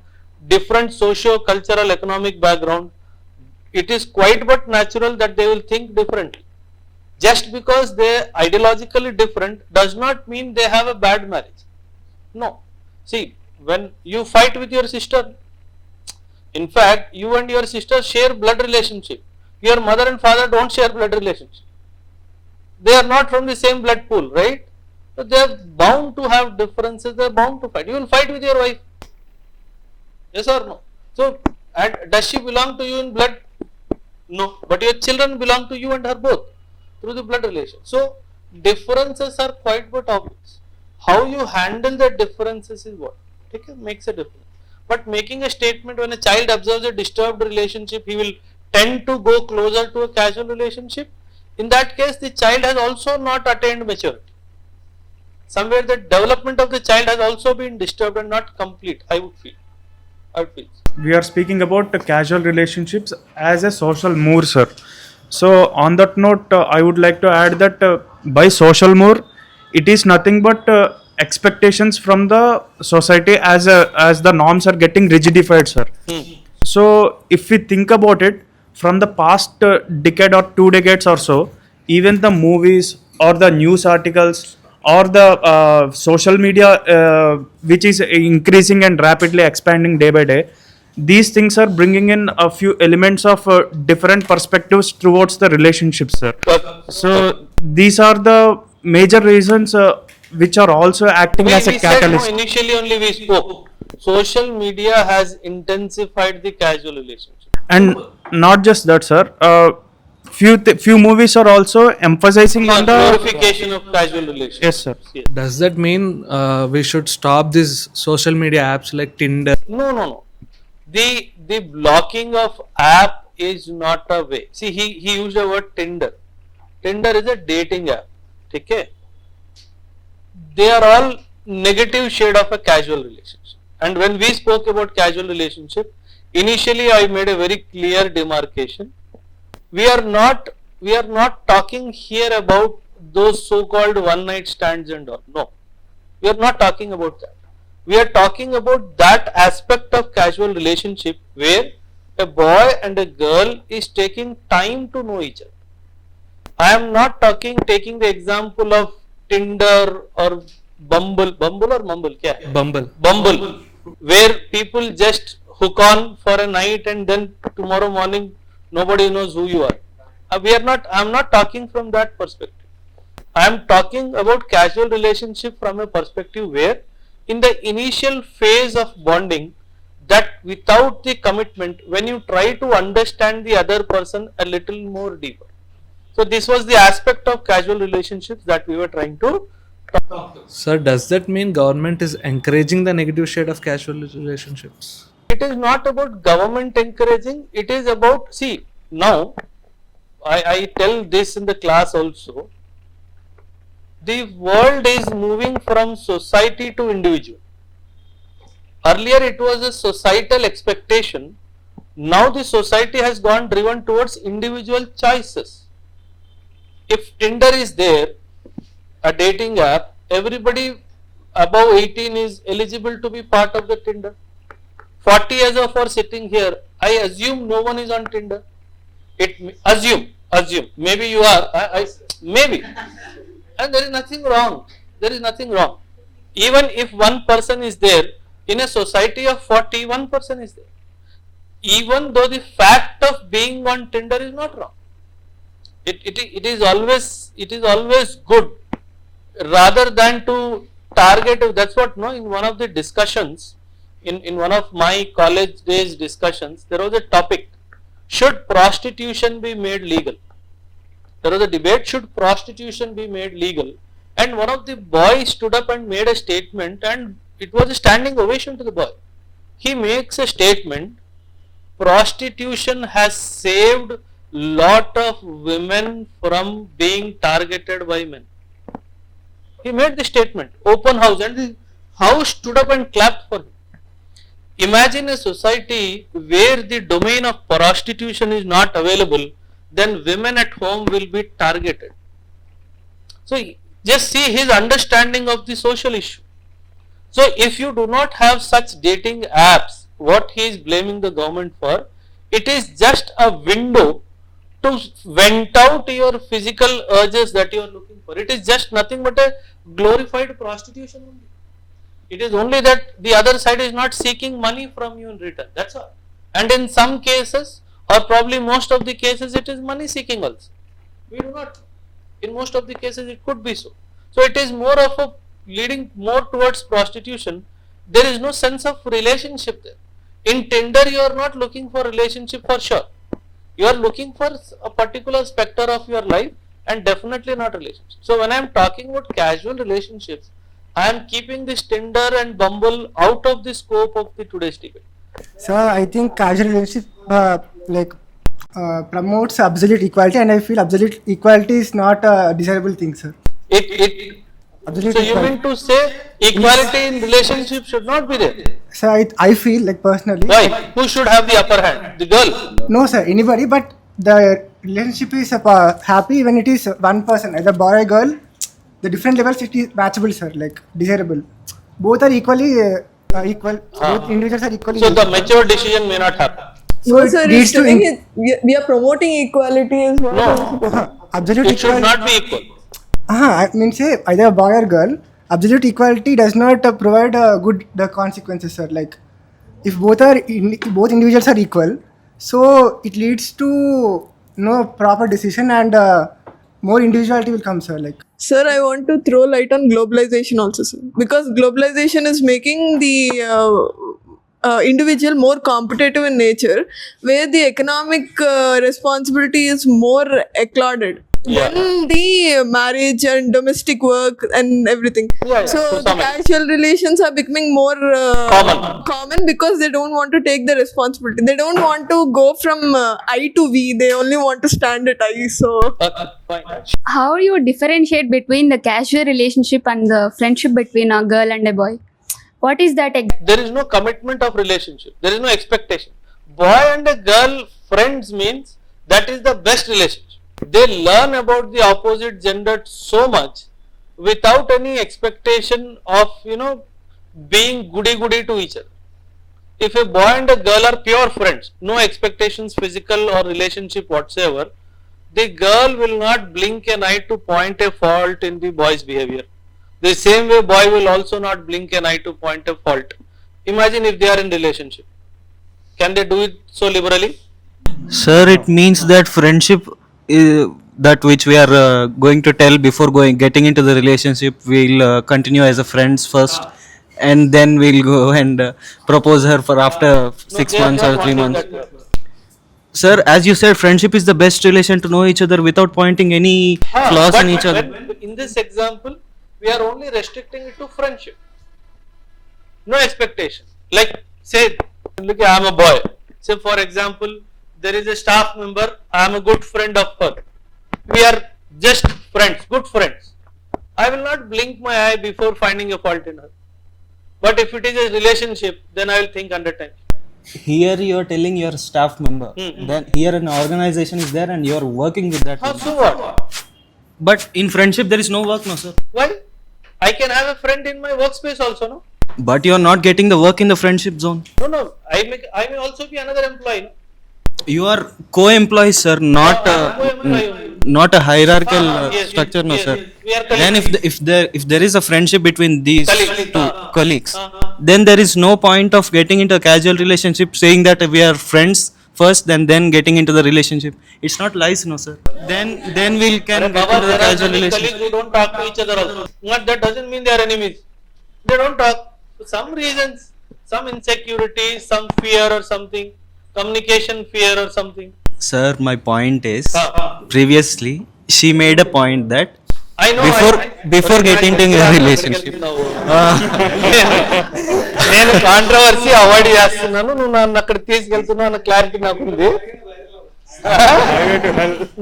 different socio-cultural economic background, it is quite but natural that they will think differently. Just because they are ideologically different does not mean they have a bad marriage. No. See, when you fight with your sister, in fact, you and your sister share blood relationship. Your mother and father don't share blood relationship. They are not from the same blood pool, right? So they are bound to have differences. They are bound to fight. You will fight with your wife. Yes or no? So, and does she belong to you in blood? No. But your children belong to you and her both through the blood relation. So, differences are quite but obvious. How you handle the differences is what makes a difference. But making a statement when a child observes a disturbed relationship, he will tend to go closer to a casual relationship, in that case the child has also not attained maturity. Somewhere the development of the child has also been disturbed and not complete, I would feel.
We are speaking about casual relationships as a social moor, sir. So on that note, I would like to add that by social moor, it is nothing but expectations from the society as the norms are getting rigidified, sir. So if we think about it, from the past decade or 2 decades or so, even the movies or the news articles or the social media, which is increasing and rapidly expanding day by day, these things are bringing in a few elements of different perspectives towards the relationships, sir. So these are the major reasons which are also acting as a catalyst.
Said, no, initially only we spoke. Social media has intensified the casual relationship.
And not just that, sir. Few movies are also emphasizing on the
glorification of casual relationships.
Yes, sir.
Does that mean we should stop these social media apps like Tinder?
No. The blocking of app is not a way. See, he used the word Tinder. Tinder is a dating app. Okay? They are all negative shade of a casual relationship. And when we spoke about casual relationship, initially I made a very clear demarcation. We are not talking here about those so-called one-night stands and all. No, we are not talking about that. We are talking about that aspect of casual relationship where a boy and a girl is taking time to know each other. I am not taking the example of Tinder or Bumble or Mumble, kya hai? Bumble, where people just hook on for a night and then tomorrow morning nobody knows who you are. I am not talking from that perspective. I am talking about casual relationship from a perspective where in the initial phase of bonding, that without the commitment, when you try to understand the other person a little more deeper. So this was the aspect of casual relationships that we were trying to talk to.
Sir, does that mean government is encouraging the negative shade of casual relationships?
It is not about government encouraging, it is about, see, now I tell this in the class also, the world is moving from society to individual. Earlier it was a societal expectation, now the society has gone driven towards individual choices. If Tinder is there, a dating app, everybody above 18 is eligible to be part of the Tinder. 40 years of our sitting here, I assume no one is on Tinder. Assume, maybe you are, maybe, and there is nothing wrong. Even if one person is there, in a society of 40, one person is there. Even though the fact of being on Tinder is not wrong. It is always good, rather than to target. That's what, no, in one of the discussions, in one of my college days discussions, there was a topic, should prostitution be made legal? There was a debate, should prostitution be made legal? And one of the boys stood up and made a statement, and it was a standing ovation to the boy. He makes a statement, prostitution has saved lot of women from being targeted by men. He made the statement, open house, and the house stood up and clapped for him. Imagine a society where the domain of prostitution is not available, then women at home will be targeted. So just see his understanding of the social issue. So if you do not have such dating apps, what he is blaming the government for, it is just a window to vent out your physical urges that you are looking for. It is just nothing but a glorified prostitution only. It is only that the other side is not seeking money from you in return. That's all. And in some cases, or probably most of the cases, it is money seeking also. We do not. In most of the cases, it could be so. So it is more of a leading more towards prostitution. There is no sense of relationship there. In Tinder, you are not looking for relationship for sure. You are looking for a particular specter of your life and definitely not relationship. So when I am talking about casual relationships, I am keeping this Tinder and Bumble out of the scope of the today's debate.
So I think casual relationship, like promotes absolute equality, and I feel absolute equality is not a desirable thing, sir.
It
Absolute
so you
equality.
mean to say equality in relationship should not be there?
So I feel like personally.
Why? Who should have the upper hand? The girl?
No, sir, anybody, but the relationship is happy when it is one person, either boy or girl. The different levels it is matchable, sir, like desirable. Both are equally equal. Both individuals are equally.
So the mature decision may not happen.
So
No,
it
sir,
leads
it's
to
telling we are promoting equality as well.
No,
absolute
it should
equality.
not be equal.
I mean, say either a boy or girl. Absolute equality does not provide good the consequences, sir. Like if both both individuals are equal, so it leads to no proper decision and more individuality will come, sir. Like.
Sir, I want to throw light on globalization also, sir, because globalization is making the individual more competitive in nature, where the economic responsibility is more accorded than the marriage and domestic work and everything. So the casual relations are becoming more common because they don't want to take the responsibility. They don't want to go from I to we. They only want to stand at I. So
How do you differentiate between the casual relationship and the friendship between a girl and a boy? What is that?
There is no commitment of relationship. There is no expectation. Boy and a girl friends means that is the best relationship. They learn about the opposite gender so much without any expectation of being goody to each other. If a boy and a girl are pure friends, no expectations, physical or relationship whatsoever, the girl will not blink an eye to point a fault in the boy's behavior. The same way boy will also not blink an eye to point a fault. Imagine if they are in relationship. Can they do it so liberally?
Sir, it means that friendship that which we are going to tell before getting into the relationship, we'll continue as a friends first, and then we'll go and propose her for after 6 months or 3 months. Sir, as you said, friendship is the best relation to know each other without pointing any flaws in each other.
In this example, we are only restricting it to friendship. No expectation. Like say, look, I am a boy. Say for example, there is a staff member, I am a good friend of her. We are just friends, good friends. I will not blink my eye before finding a fault in her. But if it is a relationship, then I will think 100 times.
Here you are telling your staff member. Then here an organization is there and you are working with that.
So what?
But in friendship there is no work, no sir.
Why? I can have a friend in my workspace also, no?
But you are not getting the work in the friendship zone.
No. I may also be another employee. No?
You are co-employees, sir, not a hierarchical structure, no, sir. Then if there is a friendship between these two colleagues, then there is no point of getting into a casual relationship, saying that we are friends first, then getting into the relationship. It's not lies, no, sir. Then we can get into the casual relationship.
Colleagues who don't talk to each other also. But that doesn't mean they are enemies. They don't talk. For some reasons, some insecurity, some fear or something. Communication fear or something.
Sir, my point is, previously she made a point that
I know,
before getting into a relationship.
నేను controversy avoid చేస్తున్నాను, నువ్వు నన్ను అక్కడ తీసుకెళ్తున్నా అన్న clarity నాకుంది.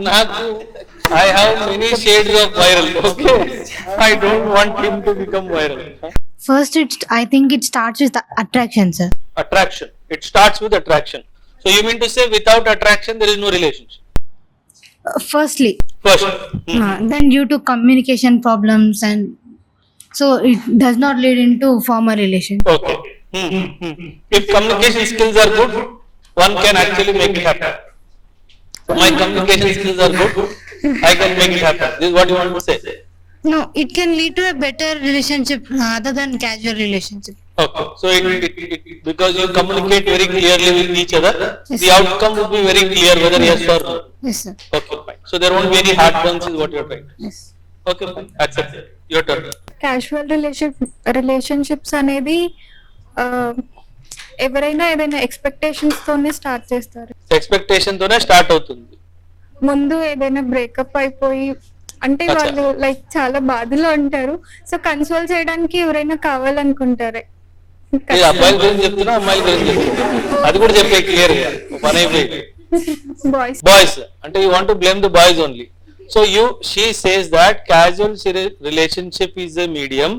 నాకు I have many shades of viral. Okay, I don't want him to become viral.
First, I think it starts with attraction, sir.
Attraction. It starts with attraction. So you mean to say without attraction there is no relationship?
Firstly.
First.
Then due to communication problems, and so it does not lead into formal relation.
Okay. If communication skills are good, one can actually make it happen. So my communication skills are good, I can make it happen. This is what you want to say.
No, it can lead to a better relationship other than casual relationship.
Okay. So it because you communicate very clearly with each other, yes, the outcome will be very clear whether yes or no.
Yes, sir.
Okay, fine. So there won't be any heartburns is what you are trying to say.
Yes.
Okay, fine. Accept it. Your turn.
Casual relationships అనేది ఎవరైనా ఏదైనా ఎక్స్పెక్టేషన్స్తోనే start చేస్తారు.
Expectation తోనే start అవుతుంది.
ముందు ఏదైనా breakup అయిపోయి అంటే వాళ్ళు లైక్ చాలా బాధలో ఉంటారు, సో కన్సోల్ చేయడానికి ఎవరైనా కావాలనుకుంటారు.
అబ్బాయిల గురించి చెప్తున్నా, అమ్మాయిల గురించి చెప్తున్నా, అది కూడా చెప్పే క్లియర్ గా పని అయిపోయి.
బాయ్స్
Boys, అంటే you want to blame the boys only. So she says that casual relationship is a medium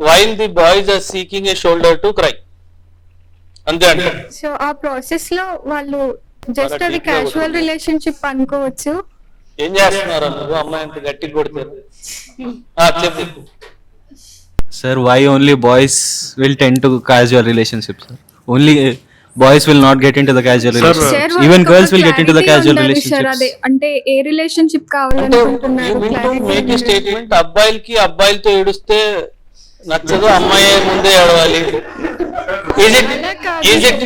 while the boys are seeking a shoulder to cry. అంతే అంటే
సో ఆ ప్రాసెస్ లో వాళ్ళు జస్ట్ అది క్యాజువల్ రిలేషన్షిప్ అనుకోవచ్చు.
ఏం చేస్తున్నారు నువ్వు అమ్మాయి అంత గట్టిగా కొడతారు? చెప్పు.
Sir, why only boys will tend to casual relationships? Only boys will not get into the casual relationships. Even girls will get into the casual relationships.
అంటే ఏ రిలేషన్షిప్
అంటే
కావాలనుకుంటున్నారు?
you mean to make a statement అబ్బాయిలకి అబ్బాయిలతో ఏడుస్తే నచ్చదు, అమ్మాయి ముందే ఏడవాలి.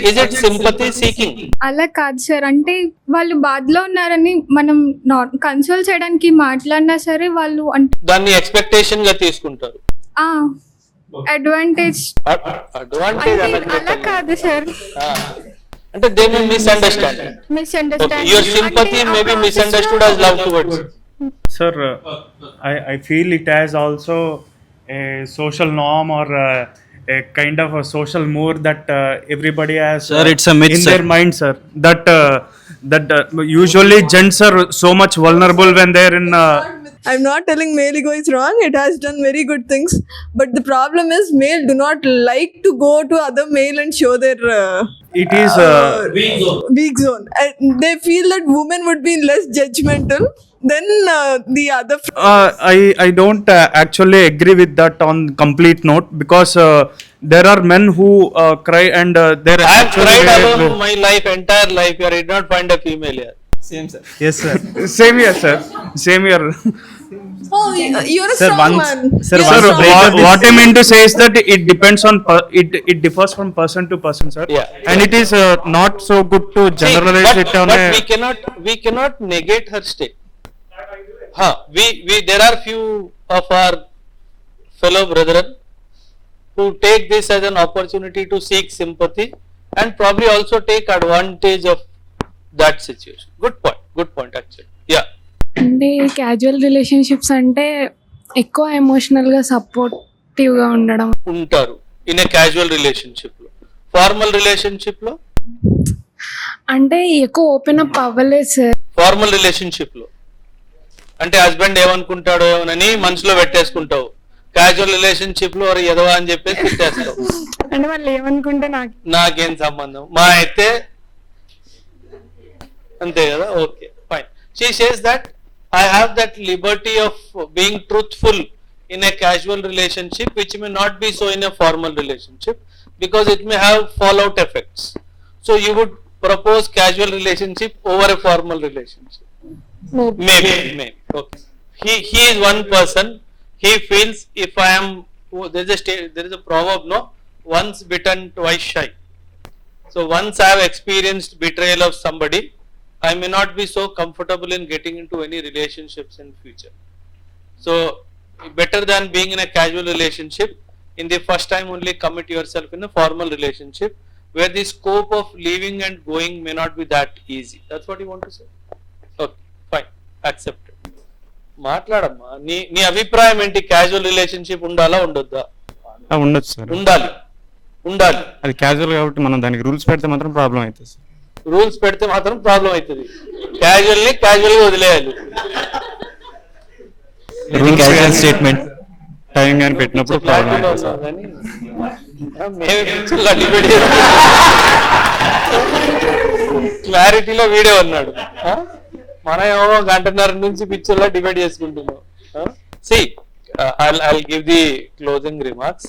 Is it sympathy seeking?
అలా కాదు సార్, అంటే వాళ్ళు బాధలో ఉన్నారని మనం కన్సోల్ చేయడానికి మాట్లాడినా సరే వాళ్ళు అంటే
దాన్ని ఎక్స్పెక్టేషన్ గా తీసుకుంటారు.
అడ్వాంటేజ్
అలా కాదు సార్,
అంటే they may misunderstand. Okay, your sympathy may be misunderstood as love towards.
Sir, I feel it has also a social norm or a kind of a social mood that everybody has
Sir, it's a myth,
in
sir.
their mind, sir. That usually gents are so much vulnerable when they're in.
I'm not telling male ego is wrong. It has done very good things, but the problem is male do not like to go to other male and show their
It is
weak zone. And they feel that women would be less judgmental than the other.
I don't actually agree with that on complete note, because there are men who cry and they're
I have
actually
cried alone my life, entire life. You did not find a female here.
Same, sir.
Yes, sir. Same here, sir. Same here.
Oh, you're a
Sir,
strong
once-
man.
sir,
You're
once
a
a
strong
breakup
man.
What I mean to say is that it depends on it differs from person to person, sir.
Yeah.
And it is not so good to generalize
See,
it on
but
a.
we cannot negate her state. There are few of our fellow brethren who take this as an opportunity to seek sympathy and probably also take advantage of that situation. Good point actually. Yeah.
అంటే casual relationships అంటే ఎక్కువ ఎమోషనల్గా సపోర్టివ్గా ఉండడం.
ఉంటారు in a casual relationship లో. Formal relationship లో
అంటే ఎక్కువ ఓపెన్ అప్ అవ్వలేదు సార్.
ఫార్మల్ రిలేషన్షిప్ లో అంటే హస్బెండ్ ఏమనుకుంటాడో ఏమోనని మనసులో పెట్టేసుకుంటావు. క్యాజువల్ రిలేషన్షిప్ లో ఎదవా అని చెప్పేసి పెట్టేస్తావు.
అంటే వాళ్ళు ఏమనుకుంటే
నాకేం సంబంధం, మా అయితే అంతే కదా. Okay fine. She says that I have that liberty of being truthful in a casual relationship, which may not be so in a formal relationship, because it may have fallout effects. So you would propose casual relationship over a formal relationship? Maybe. Okay. He is one person. He feels if I am, there is a proverb, no? Once bitten, twice shy. So once I have experienced betrayal of somebody, I may not be so comfortable in getting into any relationships in future. So better than being in a casual relationship, in the first time only commit yourself in a formal relationship where the scope of leaving and going may not be that easy. That's what you want to say? Okay, fine, accepted. మాట్లాడమ్మా, నీ అభిప్రాయం ఏంటి? Casual relationship ఉండాలా ఉండొద్దా?
ఉండొచ్చు sir.
ఉండాలి.
అది casual కాబట్టి మనం దానికి రూల్స్ పెడితే మాత్రం ప్రాబ్లం అవుతుంది సార్.
రూల్స్ పెడితే మాత్రం ప్రాబ్లం అవుతుంది. క్యాజువల్ గా వదిలేయాలి.
రూల్స్ స్టేట్మెంట్ టైం కానీ పెట్టినప్పుడు ప్రాబ్లం అవుతుంది సార్.
క్లారిటీలో వీడియో అన్నాడు, మనం ఏమో గంటన్నర నుంచి పిక్చర్లో డిబేట్ చేసుకుంటున్నాం. See I'll give the closing remarks.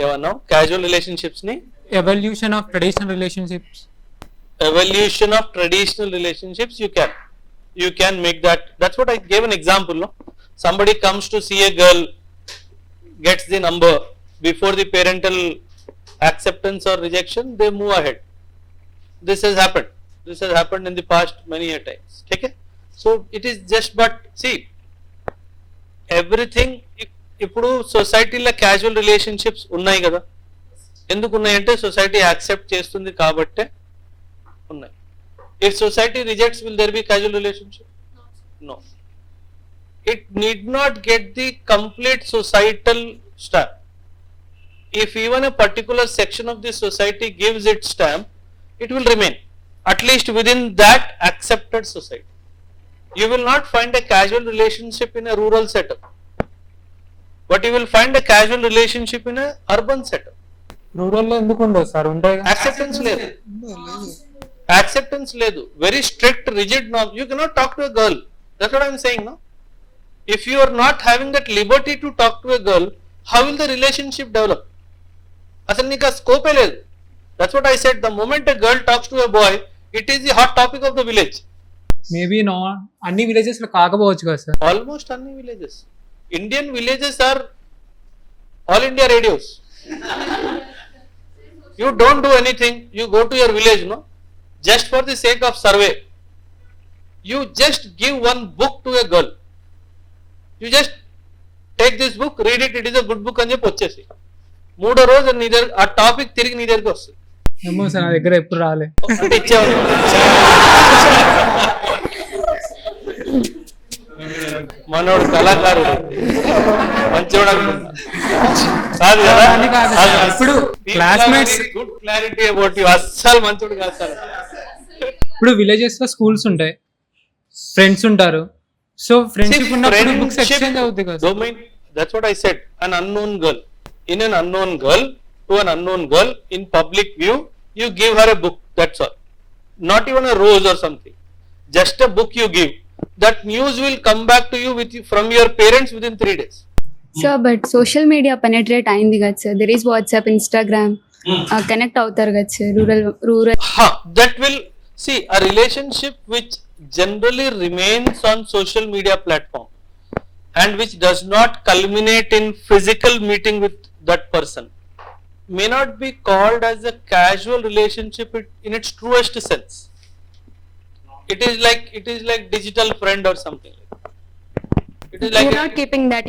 ఏమన్నావు? క్యాజువల్ రిలేషన్షిప్స్ ని
evolution of traditional relationships.
Evolution of traditional relationships, you can make that. That's what I gave an example, no? Somebody comes to see a girl, gets the number, before the parental acceptance or rejection, they move ahead. This has happened in the past many a times. Okay? So it is just, but see, everything ఇప్పుడు సొసైటీలో casual relationships ఉన్నాయి కదా. ఎందుకు ఉన్నాయంటే society accept చేస్తుంది కాబట్టే ఉన్నాయి. If society rejects, will there be casual relationship? No. It need not get the complete societal stamp. If even a particular section of the society gives its stamp, it will remain. at least within that accepted society. You will not find a casual relationship in a rural setup, but you will find a casual relationship in a urban setup.
రూరల్లో ఎందుకు ఉండదు sir? ఉంటాయి.
Acceptance లేదు. Acceptance లేదు. Very strict, rigid norms. You cannot talk to a girl. That's what I am saying, no? If you are not having that liberty to talk to a girl, how will the relationship develop? అసలు నీకు ఆ స్కోపే లేదు. That's what I said. The moment a girl talks to a boy, it is the hot topic of the village.
Maybe అన్ని villages లో కాకపోవచ్చు కదా sir?
Almost అన్ని villages. Indian villages are all India radios. You don't do anything. You go to your village, no? Just for the sake of survey. You just give one book to a girl. You just take this book, read it. It is a good book అని చెప్పి వచ్చేసి మూడో రోజు నీ దగ్గర ఆ topic తిరిగి నీ దగ్గరికి వస్తుంది.
ఏమో సార్, నా దగ్గర ఎప్పుడు రాలే.
అంటే ఇచ్చేవాడు. మనోడు కళాకారుడు మంచివాడు కాదు కదా.
ఇప్పుడు classmates
good clarity about you. అస్సలు మంచోడు కాదు సార్.
ఇప్పుడు విలేజెస్ లో స్కూల్స్ ఉంటాయి, ఫ్రెండ్స్ ఉంటారు. సో ఫ్రెండ్షిప్ ఉన్నప్పుడు బుక్స్ ఎక్స్చేంజ్ అవుతాయి కదా.
Domain, that's what I said. An unknown girl. In an unknown girl to an unknown girl in public view, you give her a book. That's all. Not even a rose or something. Just a book you give. That news will come back to you from your parents within 3 days.
Sir, but social media penetrate అయింది కదా sir. There is WhatsApp, Instagram, connect అవుతారు కదా sir rural.
That will see a relationship which generally remains on social media platform and which does not culminate in physical meeting with that person may not be called as a casual relationship in its truest sense. It is like digital friend or something like that. It is like
You're not keeping that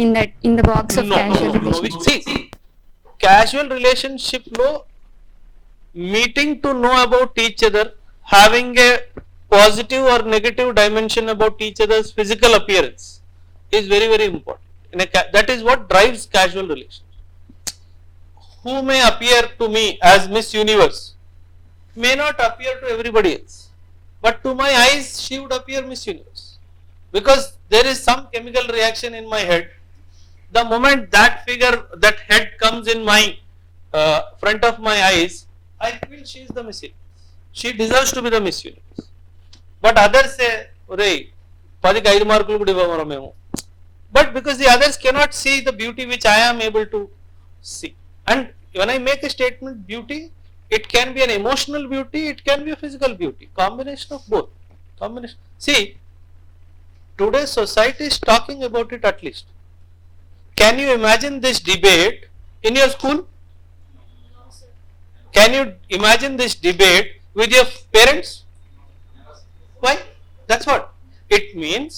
in the box of casual relationship.
See, casual relationship lo meeting to know about each other, having a positive or negative dimension about each other's physical appearance is very, very important. That is what drives casual relations. Who may appear to me as Miss Universe may not appear to everybody else, but to my eyes she would appear Miss Universe, because there is some chemical reaction in my head. The moment that head comes in my front of my eyes, I feel she is the Miss Universe. She deserves to be the Miss Universe. But others say, "Orey, 10కి 5 మార్కులు కూడా ఇవ్వమరా మేము." But because the others cannot see the beauty which I am able to see. And when I make a statement beauty, it can be an emotional beauty, it can be a physical beauty, combination of both. See, today's society is talking about it at least. Can you imagine this debate in your school? Can you imagine this debate with your parents? Why? That's what it means.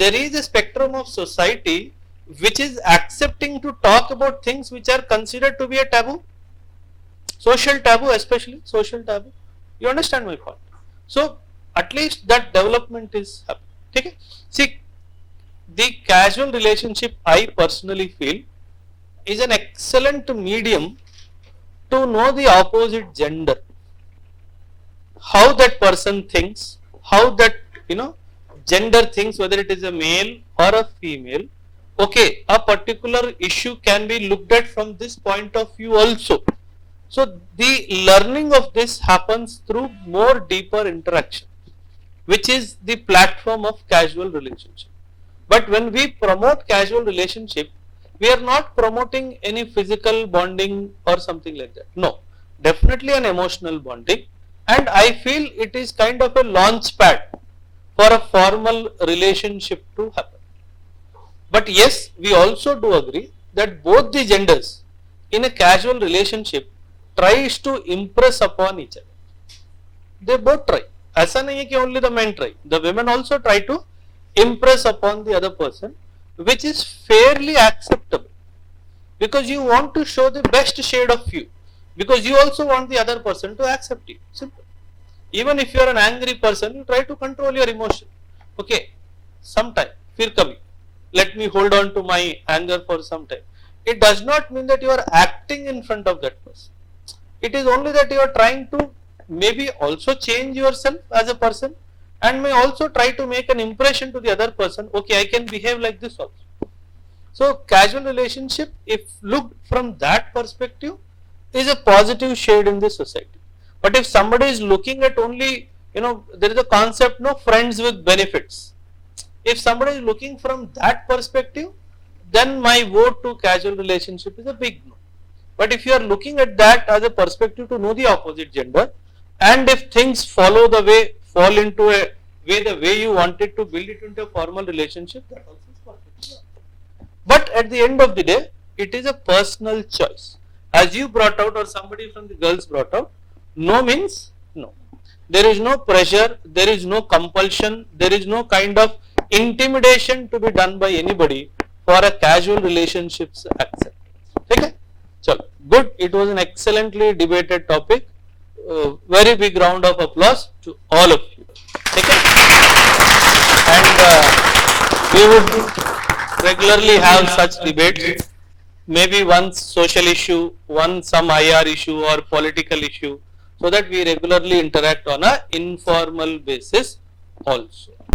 There is a spectrum of society which is accepting to talk about things which are considered to be a taboo, social taboo, especially social taboo. You understand my point? So at least that development is happening. Okay? See, the casual relationship, I personally feel, is an excellent medium to know the opposite gender, how that person thinks, how that gender thinks, whether it is a male or a female. Okay, a particular issue can be looked at from this point of view also. So the learning of this happens through more deeper interaction, which is the platform of casual relationship. But when we promote casual relationship, we are not promoting any physical bonding or something like that. No, definitely an emotional bonding, and I feel it is kind of a launch pad for a formal relationship to happen. But yes, we also do agree that both the genders in a casual relationship tries to impress upon each other. They both try. Aisa nahi hai ki only the men try. The women also try to impress upon the other person, which is fairly acceptable, because you want to show the best shade of you, because you also want the other person to accept you. Simple. Even if you are an angry person, you try to control your emotion. Okay, sometime, fir kabhi, let me hold on to my anger for some time. It does not mean that you are acting in front of that person. It is only that you are trying to maybe also change yourself as a person and may also try to make an impression to the other person, okay, I can behave like this also. So casual relationship, if looked from that perspective, is a positive shade in this society. But if somebody is looking at only, there is a concept, no, friends with benefits. If somebody is looking from that perspective, then my vote to casual relationship is a big no. But if you are looking at that as a perspective to know the opposite gender, and if things fall into a way the way you wanted to build it into a formal relationship, that also is perfect. But at the end of the day, it is a personal choice. As you brought out, or somebody from the girls brought out, no means no. There is no pressure, there is no compulsion, there is no kind of intimidation to be done by anybody for a casual relationships acceptance. Okay? So good, it was an excellently debated topic. Very big round of applause to all of you. Okay? And we would regularly have such debates. Maybe one social issue, one some IR issue or political issue, so that we regularly interact on a informal basis also.